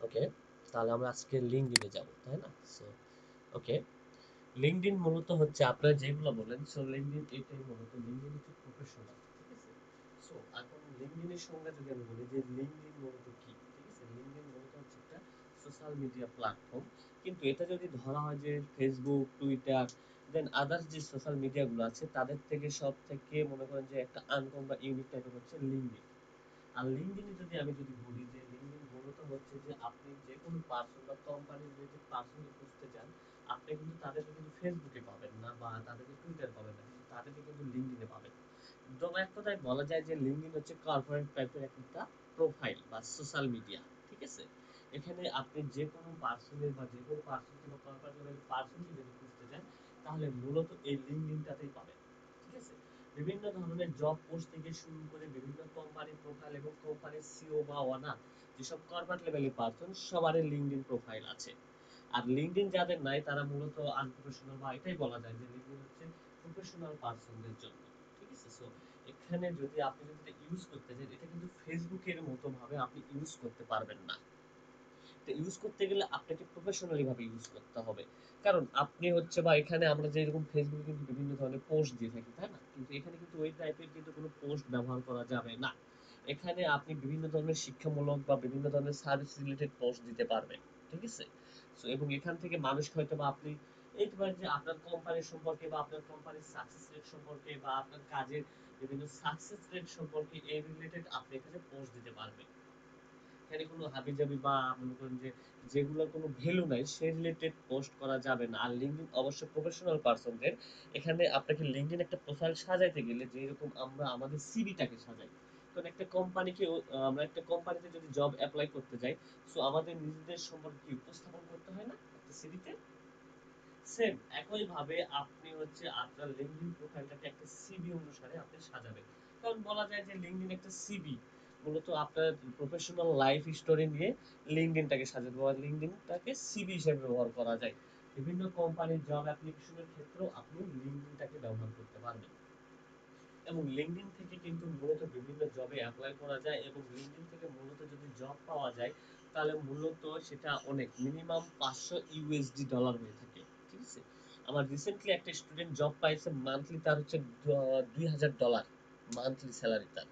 ওকে, তাহলে আমরা আজকে লিঙ্কডইনে যাব, তাই না? সো ওকে, লিঙ্কডইন মূলত হচ্ছে আপনারা যেগুলো বলেন, সো লিঙ্কডইন এটাই মূলত, লিঙ্কডইন হচ্ছে প্রফেশনাল, ঠিক আছে? সো এখন লিঙ্কডইনের সংজ্ঞা যদি আমি বলি যে লিঙ্কডইন মূলত কি, ঠিক আছে? লিঙ্কডইন মূলত হচ্ছে একটা সোশ্যাল মিডিয়া প্ল্যাটফর্ম, কিন্তু এটা যদি ধরা হয় যে ফেসবুক, টুইটার, দেন আদার্স যে সোশ্যাল মিডিয়াগুলো আছে তাদের থেকে সব থেকে মনে করেন যে একটা আনকমন বা ইউনিক টাইপের হচ্ছে লিঙ্কডইন। আর লিঙ্কডইনে যদি বলি যে লিঙ্কডইন মূলত হচ্ছে যে আপনি যে কোনো পার্সন বা কোম্পানি রিলেটেড পার্সনকে খুঁজতে চান, আপনি কিন্তু তাদেরকে কিন্তু ফেসবুকে পাবেন না বা তাদেরকে টুইটার পাবেন না, কিন্তু তাদেরকে কিন্তু লিঙ্কডইনে পাবেন। তো এক কথায় বলা যায় যে লিঙ্কডইন হচ্ছে কর্পোরেট টাইপের একটা প্রোফাইল বা সোশ্যাল মিডিয়া, ঠিক আছে? এখানে আপনি যে কোনো পার্সনের বা যে কোনো পার্সনকে বা কর্পোরেট লেভেলের পার্সনকে যদি খুঁজতে চান, তাহলে মূলত এই লিঙ্কডইনটাতেই পাবেন, ঠিক আছে? বিভিন্ন ধরনের জব পোস্ট থেকে শুরু করে বিভিন্ন কোম্পানির প্রোফাইল এবং কোম্পানির সিও বা ওনার যেসব কর্পোরেট লেভেলের পার্সন সবারই লিঙ্কডইন প্রোফাইল আছে। আর লিঙ্কডইন যাদের নাই তারা মূলত আনপ্রফেশনাল, বা এটাই বলা যায় যে লিঙ্কডইন হচ্ছে প্রফেশনাল পার্সনদের জন্য, ঠিক আছে? সো এখানে যদি আপনি যদি এটা ইউজ করতে চান, এটা কিন্তু ফেসবুকের মতো ভাবে আপনি ইউজ করতে পারবেন না। এটা ইউজ করতে গেলে আপনাকে প্রফেশনালি ভাবে ইউজ করতে হবে। কারণ আপনি হচ্ছে বা এখানে আমরা যেরকম ফেসবুকে কিন্তু বিভিন্ন ধরনের পোস্ট দিয়ে থাকি, তাই না? কিন্তু এখানে কিন্তু ওই টাইপের কিন্তু কোনো পোস্ট ব্যবহার করা যাবে না। এখানে আপনি বিভিন্ন ধরনের শিক্ষামূলক বা বিভিন্ন ধরনের সার্ভিস রিলেটেড পোস্ট দিতে পারবেন, ঠিক আছে? সো এবং এখান থেকে মানুষকে হয়তো বা আপনি এই যে আপনার কোম্পানির সম্পর্কে বা আপনার কোম্পানির সাকসেস রেট সম্পর্কে বা আপনার কাজের বিভিন্ন সাকসেস রেট সম্পর্কে এই রিলেটেড আপনি এখানে পোস্ট দিতে পারবেন। এখানে কোনো হাবিজাবি বা মনে করেন যে যেগুলোর কোনো ভ্যালু নাই সে রিলেটেড পোস্ট করা যাবে না। আর লিঙ্কডইন অবশ্যই প্রফেশনাল পারসনদের। এখানে আপনাকে লিঙ্কডইন একটা প্রোফাইল সাজাইতে গেলে যেরকম আমরা আমাদের সিভিটাকে সাজাই, কারণ একটা কোম্পানিকে আমরা একটা কোম্পানিতে যদি জব অ্যাপ্লাই করতে যাই, সো আমাদের নিজেদের সম্পর্কে কি উপস্থাপন করতে হয় না একটা সিভিতে? সেম একইভাবে আপনি হচ্ছে আপনার লিঙ্কডইন প্রোফাইলটাকে একটা সিভি অনুসারে আপনি সাজাবেন। কারণ বলা যায় যে লিঙ্কডইন একটা সিভি, মূলত আপনার প্রফেশনাল লাইফ স্টোরি নিয়ে লিঙ্কডইনটাকে সাজাতে বা লিঙ্কডইনটাকে সিভি হিসেবে ব্যবহার করা যায়। বিভিন্ন কোম্পানির জব অ্যাপ্লিকেশনের ক্ষেত্রেও আপনি লিঙ্কডইনটাকে ব্যবহার করতে পারবেন। এবং লিঙ্কডইন থেকে কিন্তু মূলত বিভিন্ন জবে এপ্লাই করা যায়, এবং লিঙ্কডইন থেকে মূলত যদি জব পাওয়া যায় তাহলে মূলত সেটা অনেক মিনিমাম 500 USD হয়ে থাকে, ঠিক আছে? আমার রিসেন্টলি একটা স্টুডেন্ট জব পাইছে, মান্থলি তার হচ্ছে $2000 মান্থলি স্যালারি তার।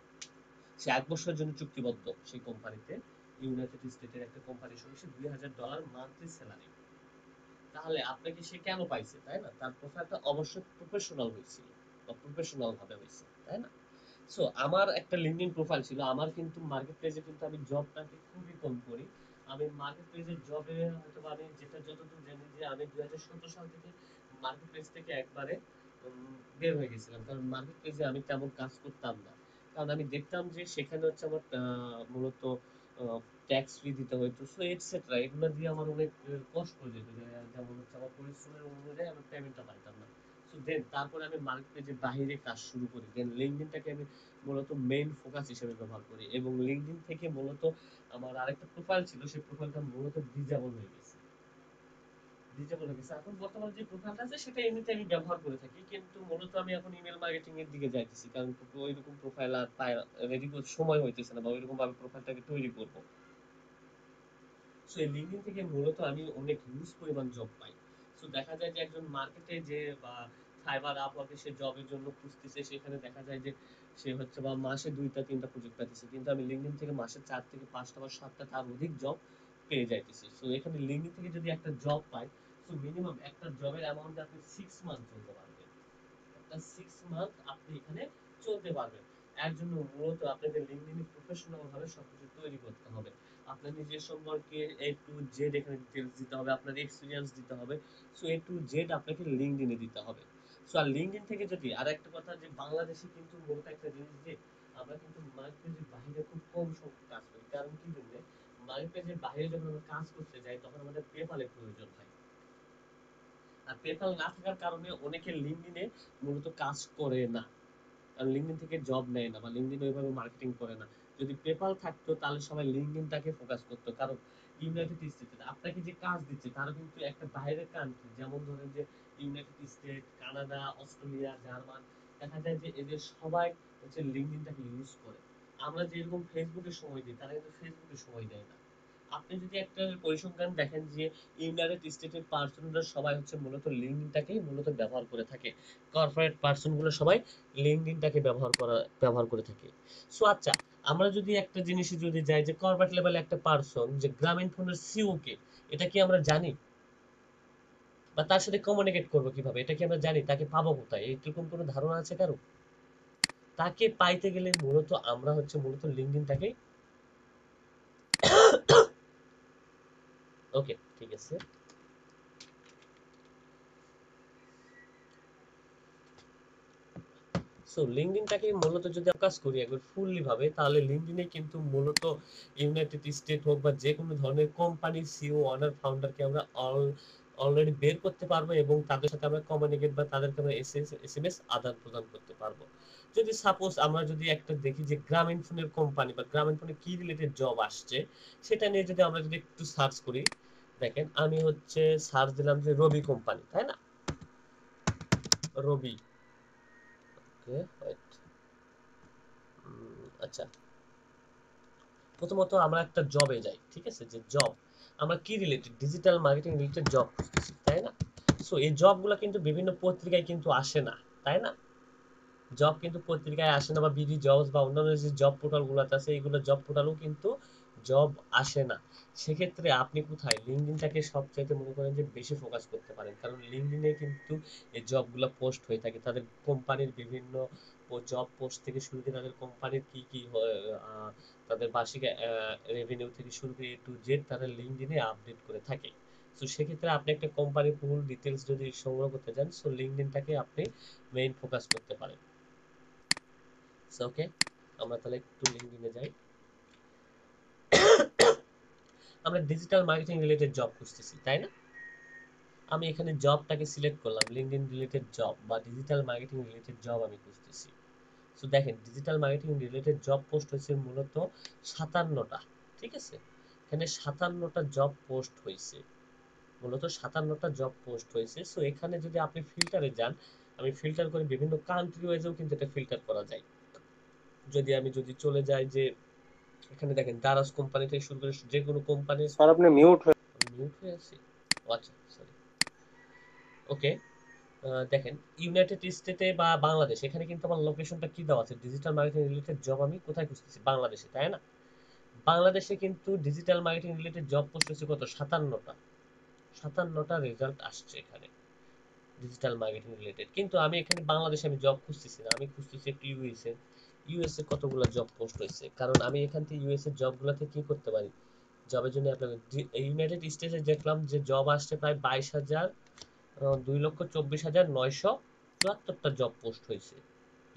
সে 1 বছরের জন্য চুক্তিবদ্ধ সেই কোম্পানিতে, ইউনাইটেড স্টেটের একটা কোম্পানির সঙ্গে, সে $2000 মান্থলি স্যালারি। তাহলে আপনাকে সে কেন পাইছে, তাই না? তার প্রোফাইলটা অবশ্যই প্রফেশনাল হয়েছিল বা প্রফেশনাল ভাবে হয়েছে, তাই না? সো আমার একটা লিঙ্কডইন প্রোফাইল ছিল, আমার কিন্তু মার্কেট প্লেসে কিন্তু আমি জবটাকে খুবই কম করি। আমি মার্কেট প্লেসের জবে হয়তো আমি যেটা যতদূর জানি যে আমি 2017 সাল থেকে মার্কেট প্লেস থেকে একবারে বের হয়ে গেছিলাম, কারণ মার্কেট প্লেসে আমি তেমন কাজ করতাম না। কারণ আমি দেখতাম যে সেখানে হচ্ছে আমার মূলত ট্যাক্স ফি দিতে হইতো, সো এটসেট্রা, এগুলো দিয়ে আমার অনেক কষ্ট হয়ে যেত, যেমন হচ্ছে আমার পরিশ্রমের অনুযায়ী আমি পেমেন্টটা পাইতাম না। সো দেন তারপরে আমি মার্কেট প্লেসের বাহিরে কাজ শুরু করি, দেন লিঙ্কডইনটাকে আমি মূলত মেইন ফোকাস হিসেবে ব্যবহার করি, এবং লিঙ্কডইন থেকে মূলত আমার আরেকটা প্রোফাইল ছিল, সেই প্রোফাইলটা মূলত ডিজেবল হয়ে গেছে। ডিজেবল হয়ে গেছে, এখন বর্তমানে যে প্রোফাইলটা আছে সেটা এমনিতে আমি ব্যবহার করে থাকি, কিন্তু মূলত আমি এখন ইমেল মার্কেটিং এর দিকে যাইতেছি, কারণ ওইরকম প্রোফাইল আর রেডি করতে সময় হইতেছে না, বা ওইরকম ভাবে প্রোফাইলটাকে তৈরি করব। সো এই লিঙ্কডইন থেকে মূলত আমি অনেক হিউজ পরিমাণ জব পাই। সো দেখা যায় যে একজন মার্কেটে যে বা ফাইবার আপওয়ার্কে সে জবের জন্য খুঁজতেছে, সেখানে দেখা যায় যে সে হচ্ছে বা মাসে 2টা 3টা প্রজেক্ট পাইতেছে, কিন্তু আমি লিঙ্কডইন থেকে মাসে 4 থেকে 5টা বা 7টা তার অধিক জব পেয়ে যাইতেছি। সো এখানে লিঙ্কডইন থেকে যদি একটা জব পাই, সো মিনিমাম একটা জবের অ্যামাউন্টে আপনি 6 মান্থ চলতে পারবেন। একটা 6 মান্থ আপনি এখানে চলতে পারবেন। এর জন্য মূলত আপনাকে লিঙ্কডইনে প্রফেশনাল ভাবে সবকিছু তৈরি করতে হবে। আপনার নিজের সম্পর্কে A to Z এখানে ডিটেলস দিতে হবে, আপনার এক্সপিরিয়েন্স দিতে হবে। সো A to Z আপনাকে লিঙ্কডইনে দিতে হবে। সো আর লিঙ্কডইন থেকে যদি আর একটা কথা, যে বাংলাদেশে কিন্তু মূলত একটা জিনিস যে আমরা কিন্তু মার্কেটের বাইরে খুব কম সংখ্যক কাজ করি। কারণ কি জন্য? মার্কেটের বাইরে যখন আমরা কাজ করতে যাই তখন আমাদের পেপালের প্রয়োজন হয়। আর পেপাল না থাকার কারণে অনেকে লিঙ্কডইনে মূলত কাজ করে না, কারণ লিঙ্কডইন থেকে জব নেয় না বা লিঙ্কডইন ওইভাবে মার্কেটিং করে না। যদি পেপাল থাকতো তাহলে সবাই লিঙ্কডইনটাকে ফোকাস করতো, কারণ ইউনাইটেড স্টেটে আপনাকে যে কাজ দিচ্ছে তারা কিন্তু একটা বাইরের কান্ট্রি, যেমন ধরেন যে United State, Canada, Australia, German, দেখা যায় যে এদের সবাই হচ্ছে লিঙ্কডইনটাকে ইউজ করে। আমরা যেরকম ফেসবুকে সময় দিই তারা কিন্তু ফেসবুকে সময় দেয় না। আপনি যদি একটা পরিসংখ্যান দেখেন যে ইউনাইটেড স্টেটের পার্সনরা সবাই হচ্ছে মূলত লিঙ্কডইনটাকেই মূলত ব্যবহার করে থাকে। কর্পোরেট পার্সনগুলো সবাই লিঙ্কডইনটাকে ব্যবহার করে থাকে। সো আচ্ছা, আমরা যদি একটা জিনিসে যদি যাই যে কর্পোরেট লেভেলে একটা পার্সন যে গ্রামীণ ফোনের সিইও কে, এটা কি আমরা জানি? বা তার সাথে কমিউনিকেট করবো কিভাবে, এটা কি আমরা জানি? তাকে পাবো কোথায়, এরকম কোনো ধারণা আছে কারো? তাকে পাইতে গেলে মূলত আমরা হচ্ছে মূলত লিঙ্কডইনটাকে, ওকে ঠিক আছে। সো লিঙ্কডইনটাকে মূলত যদি ফোকাস করি একবার ফুললি ভাবে, তাহলে লিঙ্কডইনে কিন্তু মূলত ইউনাইটেড স্টেট হোক বা যে কোনো ধরনের কোম্পানির সিইও অনার ফাউন্ডারকে আমরা অলরেডি বের করতে পারবো এবং তাদের সাথে আমরা কমিউনিকেট বা তাদেরকে আমরা এসএমএস আদান প্রদান করতে পারবো। যদি সাপোজ আমরা যদি একটা দেখি যে গ্রামীণ ফোনের কোম্পানি বা গ্রামীণ ফোনে কি রিলেটেড জব আসছে, সেটা নিয়ে যদি আমরা যদি একটু সার্চ করি, দেখেন আমি হচ্ছে সার্চ দিলাম যে রবি কোম্পানি, তাই না? রবি, ওকে ওয়েট, আচ্ছা, প্রথমত আমরা একটা জবে যাই, ঠিক আছে? যে জব আমরা কি related, digital marketing related job খুঁজতেছি, তাই না? সো এই জবগুলো কিন্তু বিভিন্ন পত্রিকায় কিন্তু আসে না, তাই না? জব কিন্তু পত্রিকায় আসে না, বা বিডি জবস বা অন্যান্য যে জব পোর্টাল গুলোতে আছে এইগুলো জব পোর্টালও কিন্তু জব আসে না। সেক্ষেত্রে আপনি কোথায় লিঙ্কডইনটাকে সবচাইতে মনে করেন যে বেশি ফোকাস করতে পারেন, কারণ লিঙ্কডইনে কিন্তু এই জবগুলো পোস্ট হয়ে থাকে, তাদের কোম্পানির বিভিন্ন জব পোস্ট থেকে শুরু করে তাদের কোম্পানির কি কি তাদের বার্ষিক রেভিনিউ থেকে শুরু করে এ টু জেড তারা লিঙ্কডইনে আপডেট করে থাকে। তো সেক্ষেত্রে আপনি একটা কোম্পানির ফুল ডিটেলস যদি সংগ্রহ করতে চান, সো লিঙ্কডইনটাকে আপনি মেইন ফোকাস করতে পারেন। ওকে, আমরা তাহলে একটু লিঙ্কডইনে যাই। আমরা ডিজিটাল মার্কেটিং রিলেটেড জব খুঁজতেছি, তাই না? আমি এখানে জবটাকে সিলেক্ট করলাম, লিঙ্কডইন রিলেটেড জব বা ডিজিটাল মার্কেটিং রিলেটেড জব আমি খুঁজতেছি। সো দেখেন digital marketing related job post হয়েছে মূলত 57টা, ঠিক আছে? এখানে 57টা জব পোস্ট হয়েছে, মূলত 57টা জব পোস্ট হয়েছে। সো এখানে যদি আপনি ফিল্টারে যান, আমি ফিল্টার করে বিভিন্ন কান্ট্রি ওয়াইজেও কিন্তু এটা ফিল্টার করা যায়। যদি চলে যাই যে এখানে দেখেন দারাজ কোম্পানি থেকে শুরু করে যে কোনো কোম্পানির, স্যার আপনি মিউট হয়ে আমি মিউট হয়ে আছি, ও আচ্ছা সরি, ওকে। দেখেন ইউনাইটেড স্টেটে বা বাংলাদেশ, এখানে কিন্তু আমার লোকেশনটা কি দেওয়া আছে, ডিজিটাল মার্কেটিং রিলেটেড জব আমি কোথায় খুঁজতেছি, বাংলাদেশে, তাই না? বাংলাদেশে কিন্তু digital marketing related job post হচ্ছে কত, 57টা। 57টা রেজাল্ট আসছে এখানে ডিজিটাল মার্কেটিং রিলেটেড, কিন্তু আমি এখানে বাংলাদেশে আমি জব খুঁজতেছি না, আমি খুঁজতেছি একটু ইউএসএ। ইউএসএ কতগুলো জব পোস্ট হয়েছে, কারণ আমি এখান থেকে ইউএসএ জবগুলোতে কি করতে পারি, জবের জন্য অ্যাপ্লাই করি। ইউনাইটেড স্টেটসে দেখলাম যে জব আসছে প্রায় 22,000, 2,24,974টা জব পোস্ট হয়েছে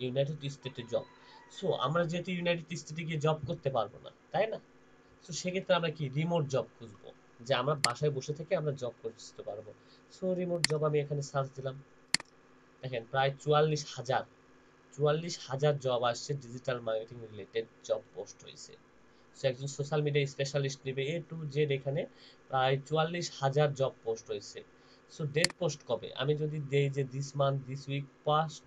ইউনাইটেড স্টেটে জব। সো আমরা যেহেতু ইউনাইটেড স্টেটে গিয়ে জব করতে পারবো না, তাই না? সো সেক্ষেত্রে আমরা কি রিমোট জব খুঁজবো, যে আমরা বাসায় বসে থেকে আমরা জব করতে পারবো। সো রিমোট জব আমি এখানে সার্চ দিলাম, দেখেন প্রায় 44,000 জব আসছে, digital marketing related job post হয়েছে। সো একজন সোশ্যাল মিডিয়া স্পেশালিস্ট নেবে এ টু জেড, এখানে প্রায় 44,000 জব পোস্ট হয়েছে। সো ডেট পোস্ট কবে, আমি যদি দেই যে this month, this week, past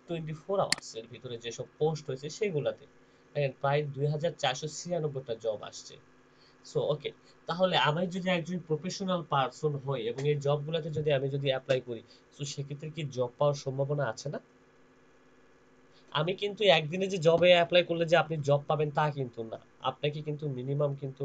24 hours এর ভিতরে যেসব পোস্ট হয়েছে সেগুলাতে দেখেন প্রায় 2,496টা জব আসছে। সো ওকে, তাহলে আমি যদি একজন প্রফেশনাল পারসন হই এবং এই জবগুলোতে যদি আমি যদি অ্যাপ্লাই করি, সো সেক্ষেত্রে কি জব পাওয়ার সম্ভাবনা আছে না? আমি কিন্তু একদিনে যে জবে অ্যাপ্লাই করলে যে আপনি জব পাবেন তা কিন্তু না, আপনাকে কিন্তু মিনিমাম কিন্তু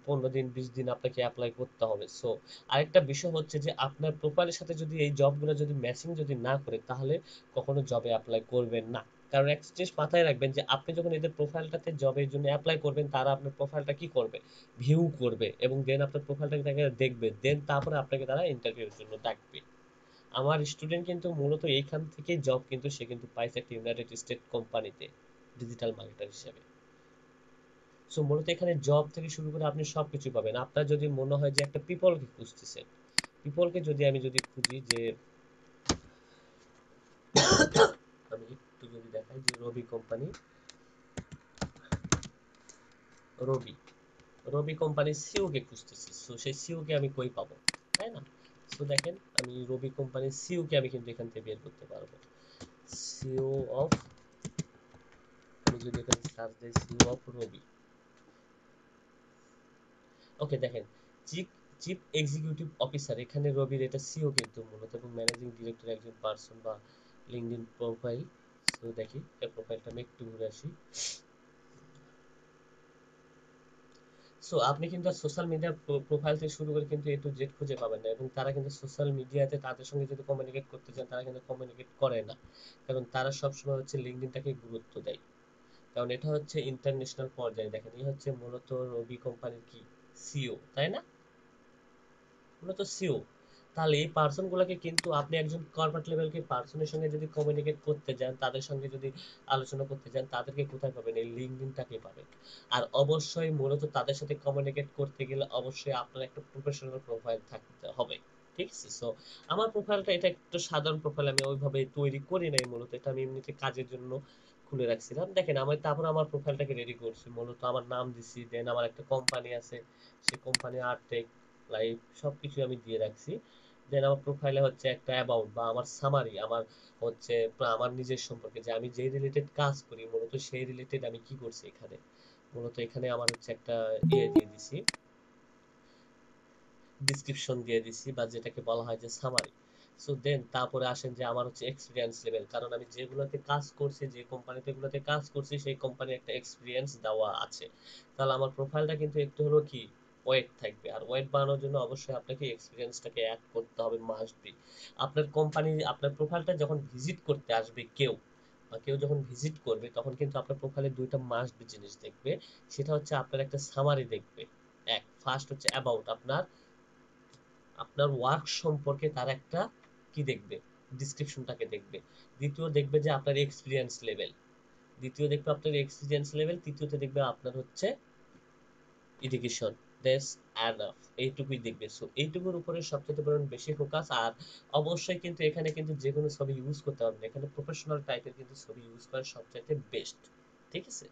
15 দিন 20 দিন আপনাকে অ্যাপ্লাই করতে হবে। সো আরেকটা বিষয় হচ্ছে যে আপনার প্রোফাইলের সাথে যদি এই জবগুলো যদি ম্যাচিং যদি না করে, তাহলে কখনো জবে অ্যাপ্লাই করবেন না। কারণ একটা জিনিস মাথায় রাখবেন যে আপনি যখন এদের প্রোফাইলটাতে জবের জন্য অ্যাপ্লাই করবেন, তারা আপনার প্রোফাইলটা কি করবে, ভিউ করবে এবং দেন আপনার প্রোফাইলটাকে দেখবে, দেন তারপরে আপনাকে তারা ইন্টারভিউর জন্য ডাকবে। আমার স্টুডেন্ট কিন্তু মূলত এইখান থেকেই জব কিন্তু সে কিন্তু পাইছে একটা ইউনাইটেড স্টেট কোম্পানিতে ডিজিটাল মার্কেটার হিসেবে। সো মূলত এখানে জব থেকে শুরু করে আপনি সবকিছু পাবেন। আপনার যদি মনে হয় যে একটা পিপলকে খুঁজতেছেন, পিপলকে যদি আমি যদি খুঁজি যে, আমি একটু যদি দেখাই যে রবি কোম্পানি, রবি রবি কোম্পানির সিও কে খুঁজতেছি, সো সেই সিও কে আমি কই পাবো, তাই না? সো দেখেন আমি রবি কোম্পানির সিও কে আমি কিন্তু এখান থেকে বের করতে পারবো। সিও অফ, আমি যদি এখানে সার্চ দেই সিইও অফ রবি। ওকে দেখেন, চিফ চিফ এক্সিকিউটিভ অফিসার, এখানে রবির এটা সিও কিন্তু মূলত, এবং ম্যানেজিং ডিরেক্টর একজন পার্সন বা লিঙ্কডইন প্রোফাইল। সো দেখি এই প্রোফাইলটা আমি একটু ঘুরে আসি। সো আপনি কিন্তু সোশ্যাল মিডিয়া প্রোফাইল থেকে শুরু করে কিন্তু এ টু জেড খুঁজে পাবেন না, এবং তারা কিন্তু সোশ্যাল মিডিয়াতে তাদের সঙ্গে যদি কমিউনিকেট করতে চান তারা কিন্তু কমিউনিকেট করে না, কারণ তারা সবসময় হচ্ছে লিঙ্কডইনটাকে গুরুত্ব দেয়, কারণ এটা হচ্ছে ইন্টারন্যাশনাল পর্যায়ে। দেখেন এই হচ্ছে মূলত রবি কোম্পানির কি সিও, তাই না? মূলত সিও। তাহলে এই পার্সন গুলাকে কিন্তু আপনি একজন কর্পোরেট লেভেলকে পার্সনের সঙ্গে যদি কমিউনিকেট করতে যান, তাদের সঙ্গে যদি আলোচনা করতে যান, তাদেরকে কোথায় পাবেন? এই লিঙ্কডইনটাকে পাবেন। আর অবশ্যই মূলত তাদের সাথে কমিউনিকেট করতে গেলে অবশ্যই আপনার একটা প্রফেশনাল প্রোফাইল থাকতে হবে। ঠিক আছে? সো আমার প্রোফাইলটা এটা একটু সাধারণ প্রোফাইল, আমি ওইভাবে তৈরি করি নাই, মূলত এটা আমি এমনিতে কাজের জন্য খুলে রাখছিলাম। দেখেন আমি তারপর আমার প্রোফাইলটাকে রেডি করছি, মূলত আমার নাম দিছি, দেন আমার একটা কোম্পানি আছে, সেই কোম্পানি আর্টেক লাইভ সবকিছু আমি দিয়ে রাখছি। দেন আমার প্রোফাইলে হচ্ছে একটা অ্যাবাউট বা আমার সামারি, আমার হচ্ছে আমার নিজের সম্পর্কে, যে আমি যে রিলেটেড কাজ করি মূলত সেই রিলেটেড আমি কি করছি এখানে, মূলত এখানে আমার হচ্ছে একটা ইয়ে দিয়ে দিছি, ডিসক্রিপশন দিয়ে দিছি, বা যেটাকে বলা হয় যে সামারি। সো দেন তারপরে আসেন যে আমার হচ্ছে এক্সপিরিয়েন্স লেভেল, কারণ আমি যেগুলোতে কাজ করছি, যে কোম্পানিতে গুলোতে কাজ করছি, সেই কোম্পানির একটা এক্সপিরিয়েন্স দেওয়া আছে। তাহলে আমার প্রোফাইলটা কিন্তু একটু হলো কি ওয়েট থাকবে, আর ওয়েট বাড়ানোর জন্য অবশ্যই আপনাকে এক্সপিরিয়েন্সটাকে অ্যাড করতে হবে, মাস্ট বি। আপনার কোম্পানি আপনার প্রোফাইলটা যখন ভিজিট করতে আসবে কেউ, বা কেউ যখন ভিজিট করবে, তখন কিন্তু আপনার প্রোফাইলে দুইটা মাস্ট বি জিনিস দেখবে। সেটা হচ্ছে আপনার একটা সামারি দেখবে, এক ফার্স্ট হচ্ছে অ্যাবাউট আপনার আপনার ওয়ার্ক সম্পর্কে তার একটা কি দেখবে, ডিসক্রিপশনটাকে দেখবে। দ্বিতীয় দেখবে যে আপনার এক্সপিরিয়েন্স লেভেল, দ্বিতীয় দেখবে আপনার এক্সপিরিয়েন্স লেভেল, তৃতীয়তে দেখবে আপনার হচ্ছে এডুকেশন। দ্যাটস এনাফ, এইটুকুই দেখবে। সো এইটুকুর উপরে সবচেয়ে পরিমাণ বেশি ফোকাস। আর অবশ্যই কিন্তু এখানে কিন্তু যে কোনো ছবি ইউজ করতে পারবেন, এখানে প্রফেশনাল টাইপের কিন্তু ছবি ইউজ করা সবচাইতে বেস্ট। ঠিক আছে?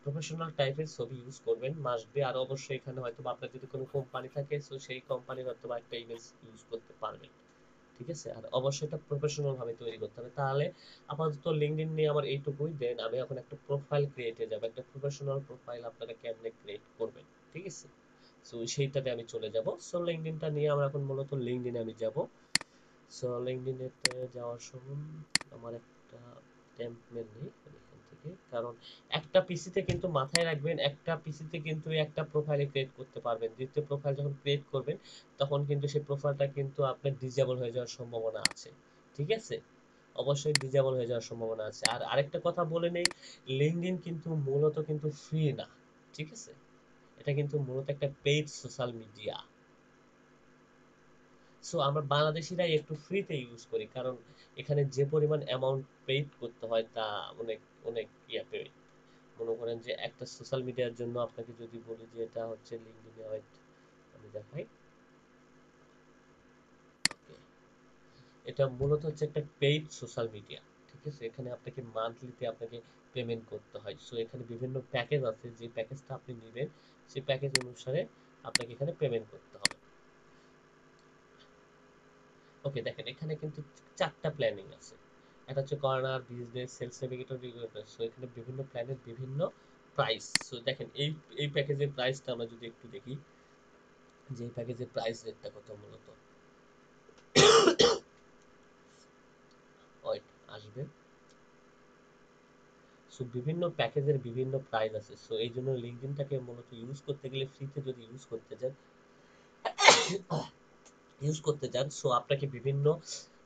প্রফেশনাল টাইপের ছবি ইউজ করবেন মাস্ট বি। আর অবশ্যই এখানে হয়তো বা আপনার যদি কোনো কোম্পানি থাকে, তো সেই কোম্পানির হয়তো বা একটা ইমেজ ইউজ করতে পারবেন। ঠিক আছে? আর অবশ্যই এটা প্রফেশনাল ভাবে তৈরি করতে হবে। তাহলে আপাতত লিঙ্কডইন নিয়ে আমার এইটুকুই। দেন আমি এখন একটা প্রোফাইল ক্রিয়েটে যাব, একটা প্রফেশনাল প্রোফাইল আপনারা কেমনে ক্রিয়েট করবেন। ঠিক আছে? সো সেইটাতে আমি চলে যাব। সো লিঙ্কডইনটা নিয়ে আমরা এখন মূলত লিঙ্কডইনে আমি যাব। সো লিঙ্কডইনেতে যাওয়ার সময় আমার একটা টেমপ্লেট নেই এখান থেকে, কারণ একটা পিসিতে কিন্তু মাথায় রাখবেন, একটা পিসিতে কিন্তু একটা প্রোফাইল ক্রিয়েট করতে পারবেন, দ্বিতীয় প্রোফাইল যখন ক্রিয়েট করবেন তখন কিন্তু সেই প্রোফাইলটা কিন্তু আপনার ডিজেবল হয়ে যাওয়ার সম্ভাবনা আছে। ঠিক আছে? অবশ্যই ডিজেবল হয়ে যাওয়ার সম্ভাবনা আছে। আর আরেকটা কথা বলে নেই, লিঙ্কডইন কিন্তু মূলত কিন্তু ফ্রি না। ঠিক আছে? এটা কিন্তু মূলত একটা পেইড সোশ্যাল মিডিয়া। সো আমরা বাংলাদেশিরা একটু ফ্রিতে ইউজ করি, কারণ এখানে যে পরিমাণ অ্যামাউন্ট পেইড করতে হয় তা অনেক অনেক পেইড। মনে করেন যে একটা সোশ্যাল মিডিয়ার জন্য আপনাকে যদি বলি যে এটা হচ্ছে লিঙ্কডইনে, ওয়েট আমি দেখাই। ওকে, এটা মূলত হচ্ছে একটা পেইড সোশ্যাল মিডিয়া। ঠিক আছে? এখানে আপনাকে মান্থলিতে আপনাকে পেমেন্ট করতে হয়। সো এখানে বিভিন্ন প্যাকেজ আছে, যে প্যাকেজটা আপনি নেবেন সেই প্যাকেজ অনুসারে আপনাকে এখানে পেমেন্ট করতে হবে। ওকে দেখেন এখানে কিন্তু চারটা প্ল্যানিং আছে। একটা হচ্ছে corner, business, sales navigator, regulator. So এখানে বিভিন্ন প্ল্যানের বিভিন্ন প্রাইস। সো দেখেন এই প্যাকেজের প্রাইসটা আমরা যদি একটু দেখি, যে এই প্যাকেজের প্রাইস রেটটা কত মূলত। ওয়েট, আসবে। সো বিভিন্ন প্যাকেজের বিভিন্ন প্রাইস আছে। সো এই জন্য লিঙ্কডইনটাকে মূলত ইউজ করতে গেলে, ফ্রিতে যদি ইউজ করতে চান, সো আপনাকে বিভিন্ন,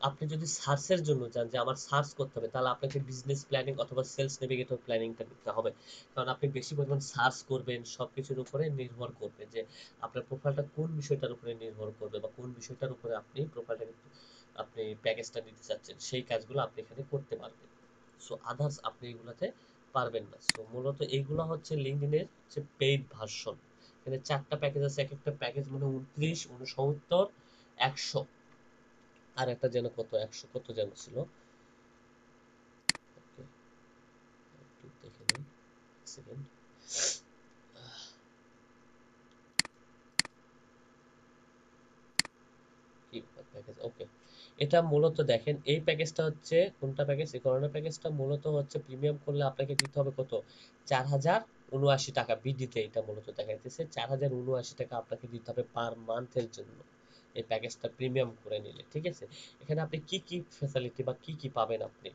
আপনি যদি সার্চের জন্য চান যে আমার সার্চ করতে হবে, তাহলে আপনাকে বিজনেস প্ল্যানিং অথবা সেলস নেভিগেটর প্ল্যানিংটা নিতে হবে। কারণ আপনি বেশি পরিমাণ সার্চ করবেন, সবকিছুর উপরে নির্ভর করবে যে আপনার প্রোফাইলটা কোন বিষয়টার উপরে নির্ভর করবে, বা কোন বিষয়টার উপরে আপনি প্রোফাইলটা, আপনি প্যাকেজটা নিতে চাচ্ছেন, সেই কাজগুলো আপনি এখানে করতে পারবেন। সো আদার্স আপনি এগুলাতে পারবেন না। সো মূলত এইগুলো হচ্ছে লিঙ্কডইনের হচ্ছে পেইড ভার্সন। এখানে চারটা প্যাকেজ আছে, এক একটা প্যাকেজ মানে 29, 69, 100, আর একটা যেন কত 100 কত যেন ছিল। ওকে, একটু দেখে নেই, সেকেন্ড। কি প্যাকেজ? ওকে, এটা মূলত দেখেন এই প্যাকেজটা হচ্ছে কোনটা প্যাকেজ, এই করোনা প্যাকেজটা মূলত হচ্ছে প্রিমিয়াম করলে আপনাকে দিতে হবে কত, 4079 টাকা বিডিতে। এটা মূলত দেখা যাচ্ছে 4079 টাকা আপনাকে দিতে হবে পার মান্থের জন্য এই প্যাকেজটা প্রিমিয়াম করে নিলে, ঠিক আছে। এখানে আপনি কি কি ফ্যাসিলিটি বা কি কি পাবেন, আপনি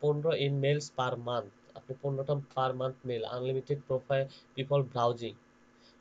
15 মেলস পার মান্থ, আপনি 15টা per month mail, unlimited profile people browsing,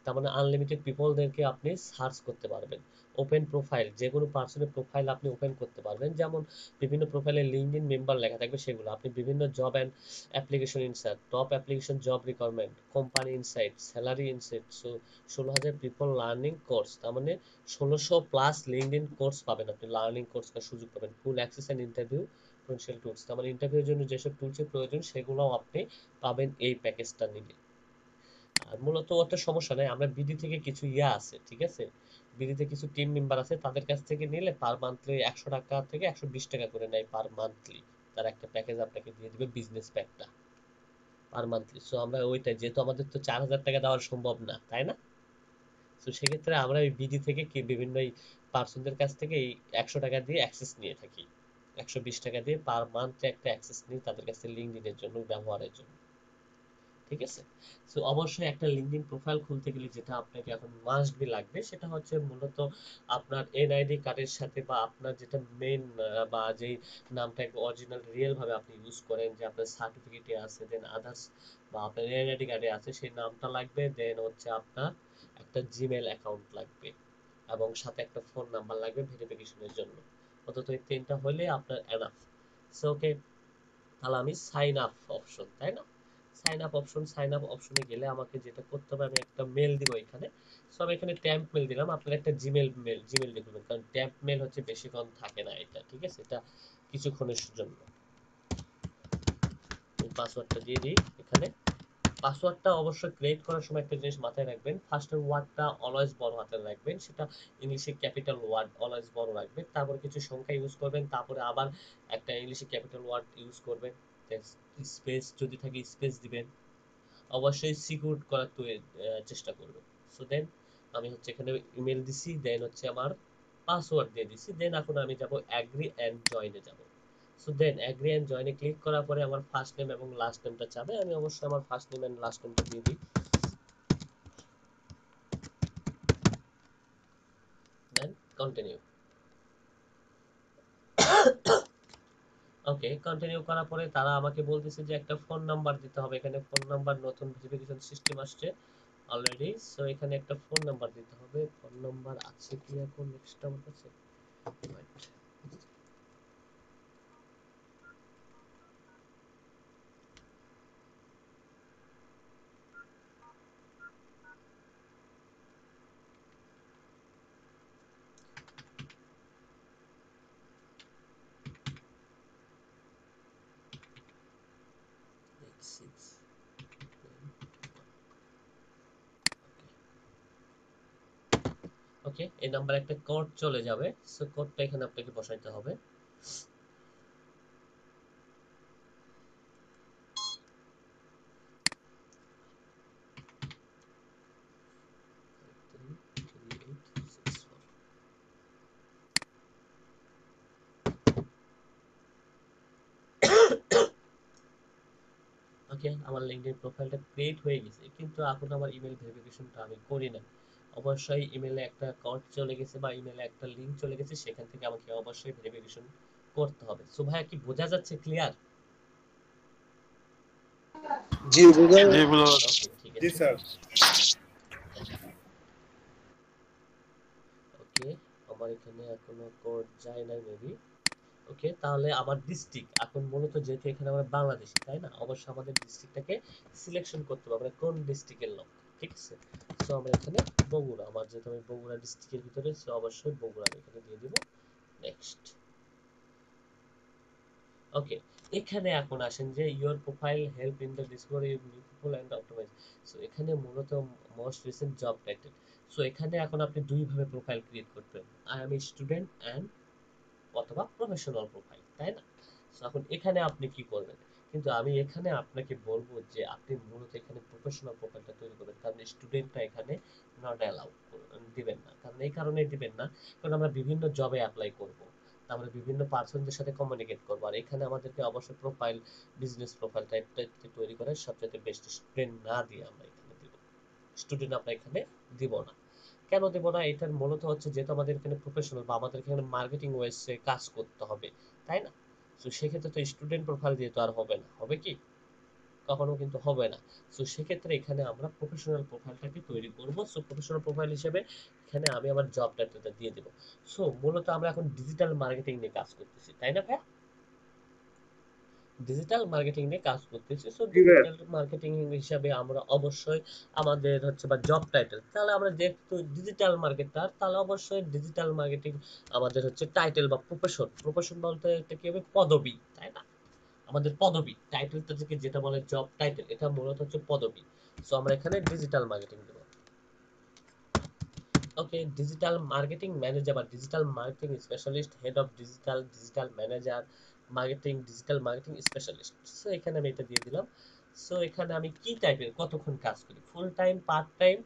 তার মানে আনলিমিটেড পিপলদেরকে আপনি সার্চ করতে পারবেন। ওপেন প্রোফাইল, যে কোনো পার্সনের প্রোফাইল আপনি ওপেন করতে পারবেন, যেমন বিভিন্ন প্রোফাইলে লিঙ্কডইন মেম্বার লেখা থাকবে সেগুলো আপনি বিভিন্ন job and application insight, top application job requirement, company insight, salary insight. So 16,000 people learning course, তার মানে 1600 প্লাস লিঙ্কডইন কোর্স পাবেন, আপনি লার্নিং কোর্স করার সুযোগ পাবেন। ফুল access and interview potential tools, তার মানে ইন্টারভিউর জন্য যেসব টুলসের প্রয়োজন সেগুলোও আপনি পাবেন এই প্যাকেজটা নিলে। আর মূলত একটা সমস্যা নাই, আমরা বিডি থেকে কিছু ইয়া আছে, ঠিক আছে, বিডিতে কিছু টিম মেম্বার আছে, তাদের কাছ থেকে নিলে পার মান্থলি 100 টাকা থেকে 120 টাকা করে নেয় পার মান্থলি। তার একটা প্যাকেজ আপনাকে দিয়ে দিবে, বিজনেস প্যাকটা পার মান্থলি। সো আমরা ওইটা, যেহেতু আমাদের তো 4000 টাকা দেওয়া সম্ভব না, তাই না, তো সেক্ষেত্রে আমরা ওই বিডি থেকে কি বিভিন্ন এই পার্সনদের কাছ থেকে এই 100 টাকা দিয়ে অ্যাক্সেস নিয়ে থাকি, 120 টাকা দিয়ে পার মান্থে একটা অ্যাক্সেস নিই তাদের কাছে লিঙ্কডইনের জন্য ব্যবহারের জন্য, ঠিক আছে। সো অবশ্যই একটা লিঙ্কডইন প্রোফাইল খুলতে গেলে যেটা আপনাকে এখন মাস্ট বি লাগবে সেটা হচ্ছে মূলত আপনার এনআইডি কার্ডের সাথে, বা আপনার যেটা মেইন বা যেই নামটা অরিজিনাল রিয়েল ভাবে আপনি ইউজ করেন, যে আপনার সার্টিফিকেটে আছে, দেন আদার্স বা আপনার এনআইডি কার্ডে আছে সেই নামটা লাগবে, দেন হচ্ছে আপনার একটা জিমেল অ্যাকাউন্ট লাগবে এবং সাথে একটা ফোন নাম্বার লাগবে ভেরিফিকেশনের জন্য। অন্তত এই তিনটা হলে আপনার এনাফ। সো ওকে, তাহলে আমি সাইন আপ অপশন, তাই না, সাইন আপ অপশনে গেলে আমাকে যেটা করতে হবে, আমি একটা মেল দিব এখানে। সো আমি এখানে ট্যাম্প মেল দিলাম, আপনার একটা জিমেল দিয়ে দিবেন, কারণ ট্যাম্প মেল হচ্ছে বেশিক্ষণ থাকে না এটা, ঠিক আছে, এটা কিছুক্ষণের জন্য। আমি পাসওয়ার্ডটা দিয়ে দিই এখানে। পাসওয়ার্ডটা অবশ্যই ক্রিয়েট করার সময় একটা জিনিস মাথায় রাখবেন, ফার্স্টের ওয়ার্ডটা অলওয়েজ বড় হাতের রাখবেন, সেটা ইংলিশে ক্যাপিটাল ওয়ার্ড অলওয়েজ বড় রাখবেন, তারপর কিছু সংখ্যা ইউজ করবেন, তারপরে আবার একটা ইংলিশে ক্যাপিটাল ওয়ার্ড ইউজ করবেন, স্পেস যদি থাকে স্পেস দিবেন, অবশ্যই সিকিউর করার চেষ্টা করবেন। সো দেন আমি হচ্ছে এখানে ইমেল দিছি, দেন হচ্ছে আমার পাসওয়ার্ড দিয়ে দিছি, দেন এখন আমি যাব অ্যাগ্রি এন্ড জয়েনে যাব। সো দেন অ্যাগ্রি এন্ড জয়েনে ক্লিক করার পরে আমার ফার্স্ট নেম এবং লাস্ট নেমটা চাবে, আমি অবশ্যই আমার ফার্স্ট নেম এন্ড লাস্ট নেমটা দিয়ে দিই, দেন কন্টিনিউ। ওকে, কন্টিনিউ করার পরে তারা আমাকে বলতেছে যে একটা ফোন নাম্বার দিতে হবে, এখানে ফোন নাম্বার নতুন ভেরিফিকেশন সিস্টেম আসছে অলরেডি, সো এখানে একটা ফোন নাম্বার দিতে হবে। ফোন নাম্বার আছে কি এখন নেক্সট আমার কাছে, ওয়েট, ওকে, এই নাম্বারে একটা কোড চলে যাবে, সো কোডটা এখানে আপনাকে বসাইতে হবে। ওকে, আমার লিঙ্কডইন প্রোফাইলটা ক্রিয়েট হয়ে গেছে, কিন্তু এখন আমার ইমেল ভেরিফিকেশনটা আমি করি না। অবশ্যই ইমেলে একটা কোড চলে গেছে বা ইমেলে একটা লিংক চলে গেছে, সেখান থেকে আমাকে অবশ্যই ভেরিফিকেশন করতে হবে। সো ভাইয়া কি বোঝা যাচ্ছে, ক্লিয়ার? জি বুঝা জি বুঝা ওকে, যাচ্ছে। ঠিক জি আছে। স্যার। ওকে, আমার এখানে এখনো কোড যায় নাই মেবি। ওকে, তাহলে আমার ডিস্ট্রিক্ট এখন মূলত, যেহেতু এখানে আমরা বাংলাদেশি, তাই না, অবশ্যই আমাদের ডিস্ট্রিক্টটাকে সিলেকশন করতে হবে, আমরা কোন ডিস্ট্রিক্টের লোক, ঠিক আছে। সো আমরা এখানে বগুড়া, আমার যেহেতু আমি বগুড়া ডিস্ট্রিক্টের ভিতরে, সো অবশ্যই বগুড়া আমি এখানে দিয়ে দিব, নেক্সট। ওকে, এখানে এখন আসেন যে your profile help in the discovery of new people and optimise. So এখানে মূলত most recent job title. So এখানে এখন আপনি দুই ভাবে প্রোফাইল ক্রিয়েট করবেন, আই এম স্টুডেন্ট এন্ড অথবা প্রফেশনাল প্রোফাইল, তাই না। So এখন এখানে আপনি কি করবেন, কিন্তু আমি এখানে আপনাকে বলবো যে আপনি মূলত এখানে প্রফেশনাল প্রোফাইলটা তৈরি করবেন, কারণ স্টুডেন্টটা এখানে নট অ্যালাউ দিবেন না, কারণ এই কারণে দিবেন না, কারণ আমরা বিভিন্ন জবে অ্যাপ্লাই করব, তারপরে বিভিন্ন পার্সনদের সাথে কমিউনিকেট করবো। আর এখানে আমাদেরকে অবশ্যই প্রোফাইল, বিজনেস প্রোফাইল টাইপটা তৈরি করে সবচেয়ে বেস্ট স্টুডেন্ট না দিয়ে আমরা এখানে দিব, স্টুডেন্ট আমরা এখানে দিব না। কেন দেব না? এটার মূলত হচ্ছে যেহেতু আমাদের এখানে প্রফেশনাল বা আমাদের এখানে মার্কেটিং ওয়েসে কাজ করতে হবে, তাই না? তো সেক্ষেত্রে তো স্টুডেন্ট প্রোফাইল দিয়ে তো আর হবে না, হবে কি? কখনো কিন্তু হবে না। সো সেক্ষেত্রে এখানে আমরা প্রফেশনাল প্রোফাইলটাকে তৈরি করব। সো প্রফেশনাল প্রোফাইল হিসেবে এখানে আমি আমার জব টাইটেলটা দিয়ে দেব। সো মূলত আমরা এখন ডিজিটাল মার্কেটিং নিয়ে কাজ করতেছি, তাই না ভাই? ডিজিটাল মার্কেটিং নিয়ে কাজ করতেছি। সো জি ভাইয়া। ডিজিটাল মার্কেটিং হিসাবে আমরা অবশ্যই আমাদের হচ্ছে বা জব টাইটেল, তাহলে আমরা যেহেতু ডিজিটাল মার্কেটার, তাহলে অবশ্যই ডিজিটাল মার্কেটিং আমাদের হচ্ছে টাইটেল বা প্রফেশন। প্রফেশন বলতে এটা কি হবে? পদবি, তাই না? আমাদের পদবি টাইটেলটা থেকে যেটা বলে জব টাইটেল, এটা মূলত হচ্ছে পদবি। সো আমরা এখানে ডিজিটাল মার্কেটিং দেব। ওকে, ডিজিটাল মার্কেটিং ম্যানেজার বা digital marketing specialist, head of digital, digital manager, marketing, digital marketing specialist. So এখানে আমি এটা দিয়ে দিলাম। সো এখানে আমি কি টাইপের কতক্ষণ কাজ করি? Full time, part time,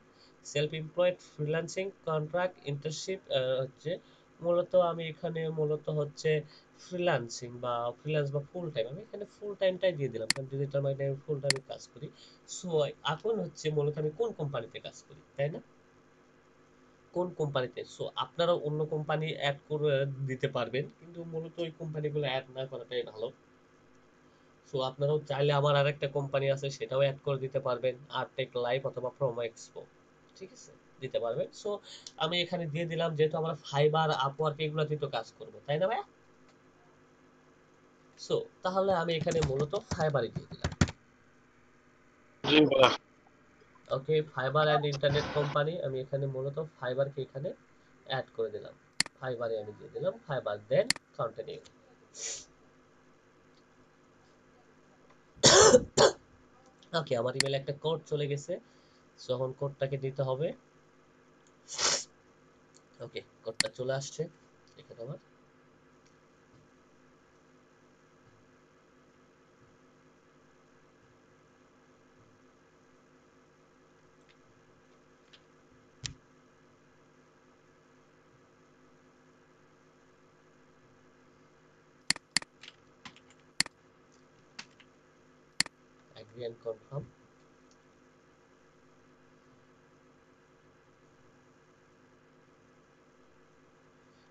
self employed, freelancing, contract, internship, হচ্ছে মূলত আমি এখানে মূলত হচ্ছে ফ্রিল্যান্সিং বা ফ্রিল্যান্স বা ফুল টাইম, আমি এখানে ফুল টাইমটাই দিয়ে দিলাম কারণ ডিজিটাল মার্কেটিং আমি ফুল টাইমে কাজ করি। সো এখন হচ্ছে মূলত আমি কোন কোম্পানিতে কাজ করি, তাই না? কোন কোম্পানিতে? সো আপনারা অন্য কোম্পানি অ্যাড করে দিতে পারবেন, কিন্তু মূলত ওই কোম্পানিগুলো অ্যাড না করাটাই ভালো। সো আপনারাও চাইলে আমার আরেকটা কোম্পানি আছে সেটাও অ্যাড করে দিতে পারবেন, আরটেক লাইভ অথবা প্রোমো এক্সপো, ঠিক আছে, দিতে পারবেন। সো আমি এখানে দিয়ে দিলাম, যেহেতু আমরা ফাইবার, আপওয়ার্ক এগুলোতেই তো কাজ করবো, তাই না ভাইয়া? সো তাহলে আমি এখানে মূলত ফাইবারই দিয়ে দিলাম। জি ভাইয়া। ওকে, ফাইবার অ্যান্ড ইন্টারনেট কোম্পানি, আমি এখানে মূলত ফাইবারকে এখানে অ্যাড করে দিলাম। ফাইবারে আমি দিয়ে দিলাম ফাইবার, দেন কন্টিনিউ। ওকে, আমার ইমেলে একটা কোড চলে গেছে। সো এখন কোডটাকে দিতে হবে। ওকে, কোডটা চলে আসছে এখানে আমার। Agree and confirm.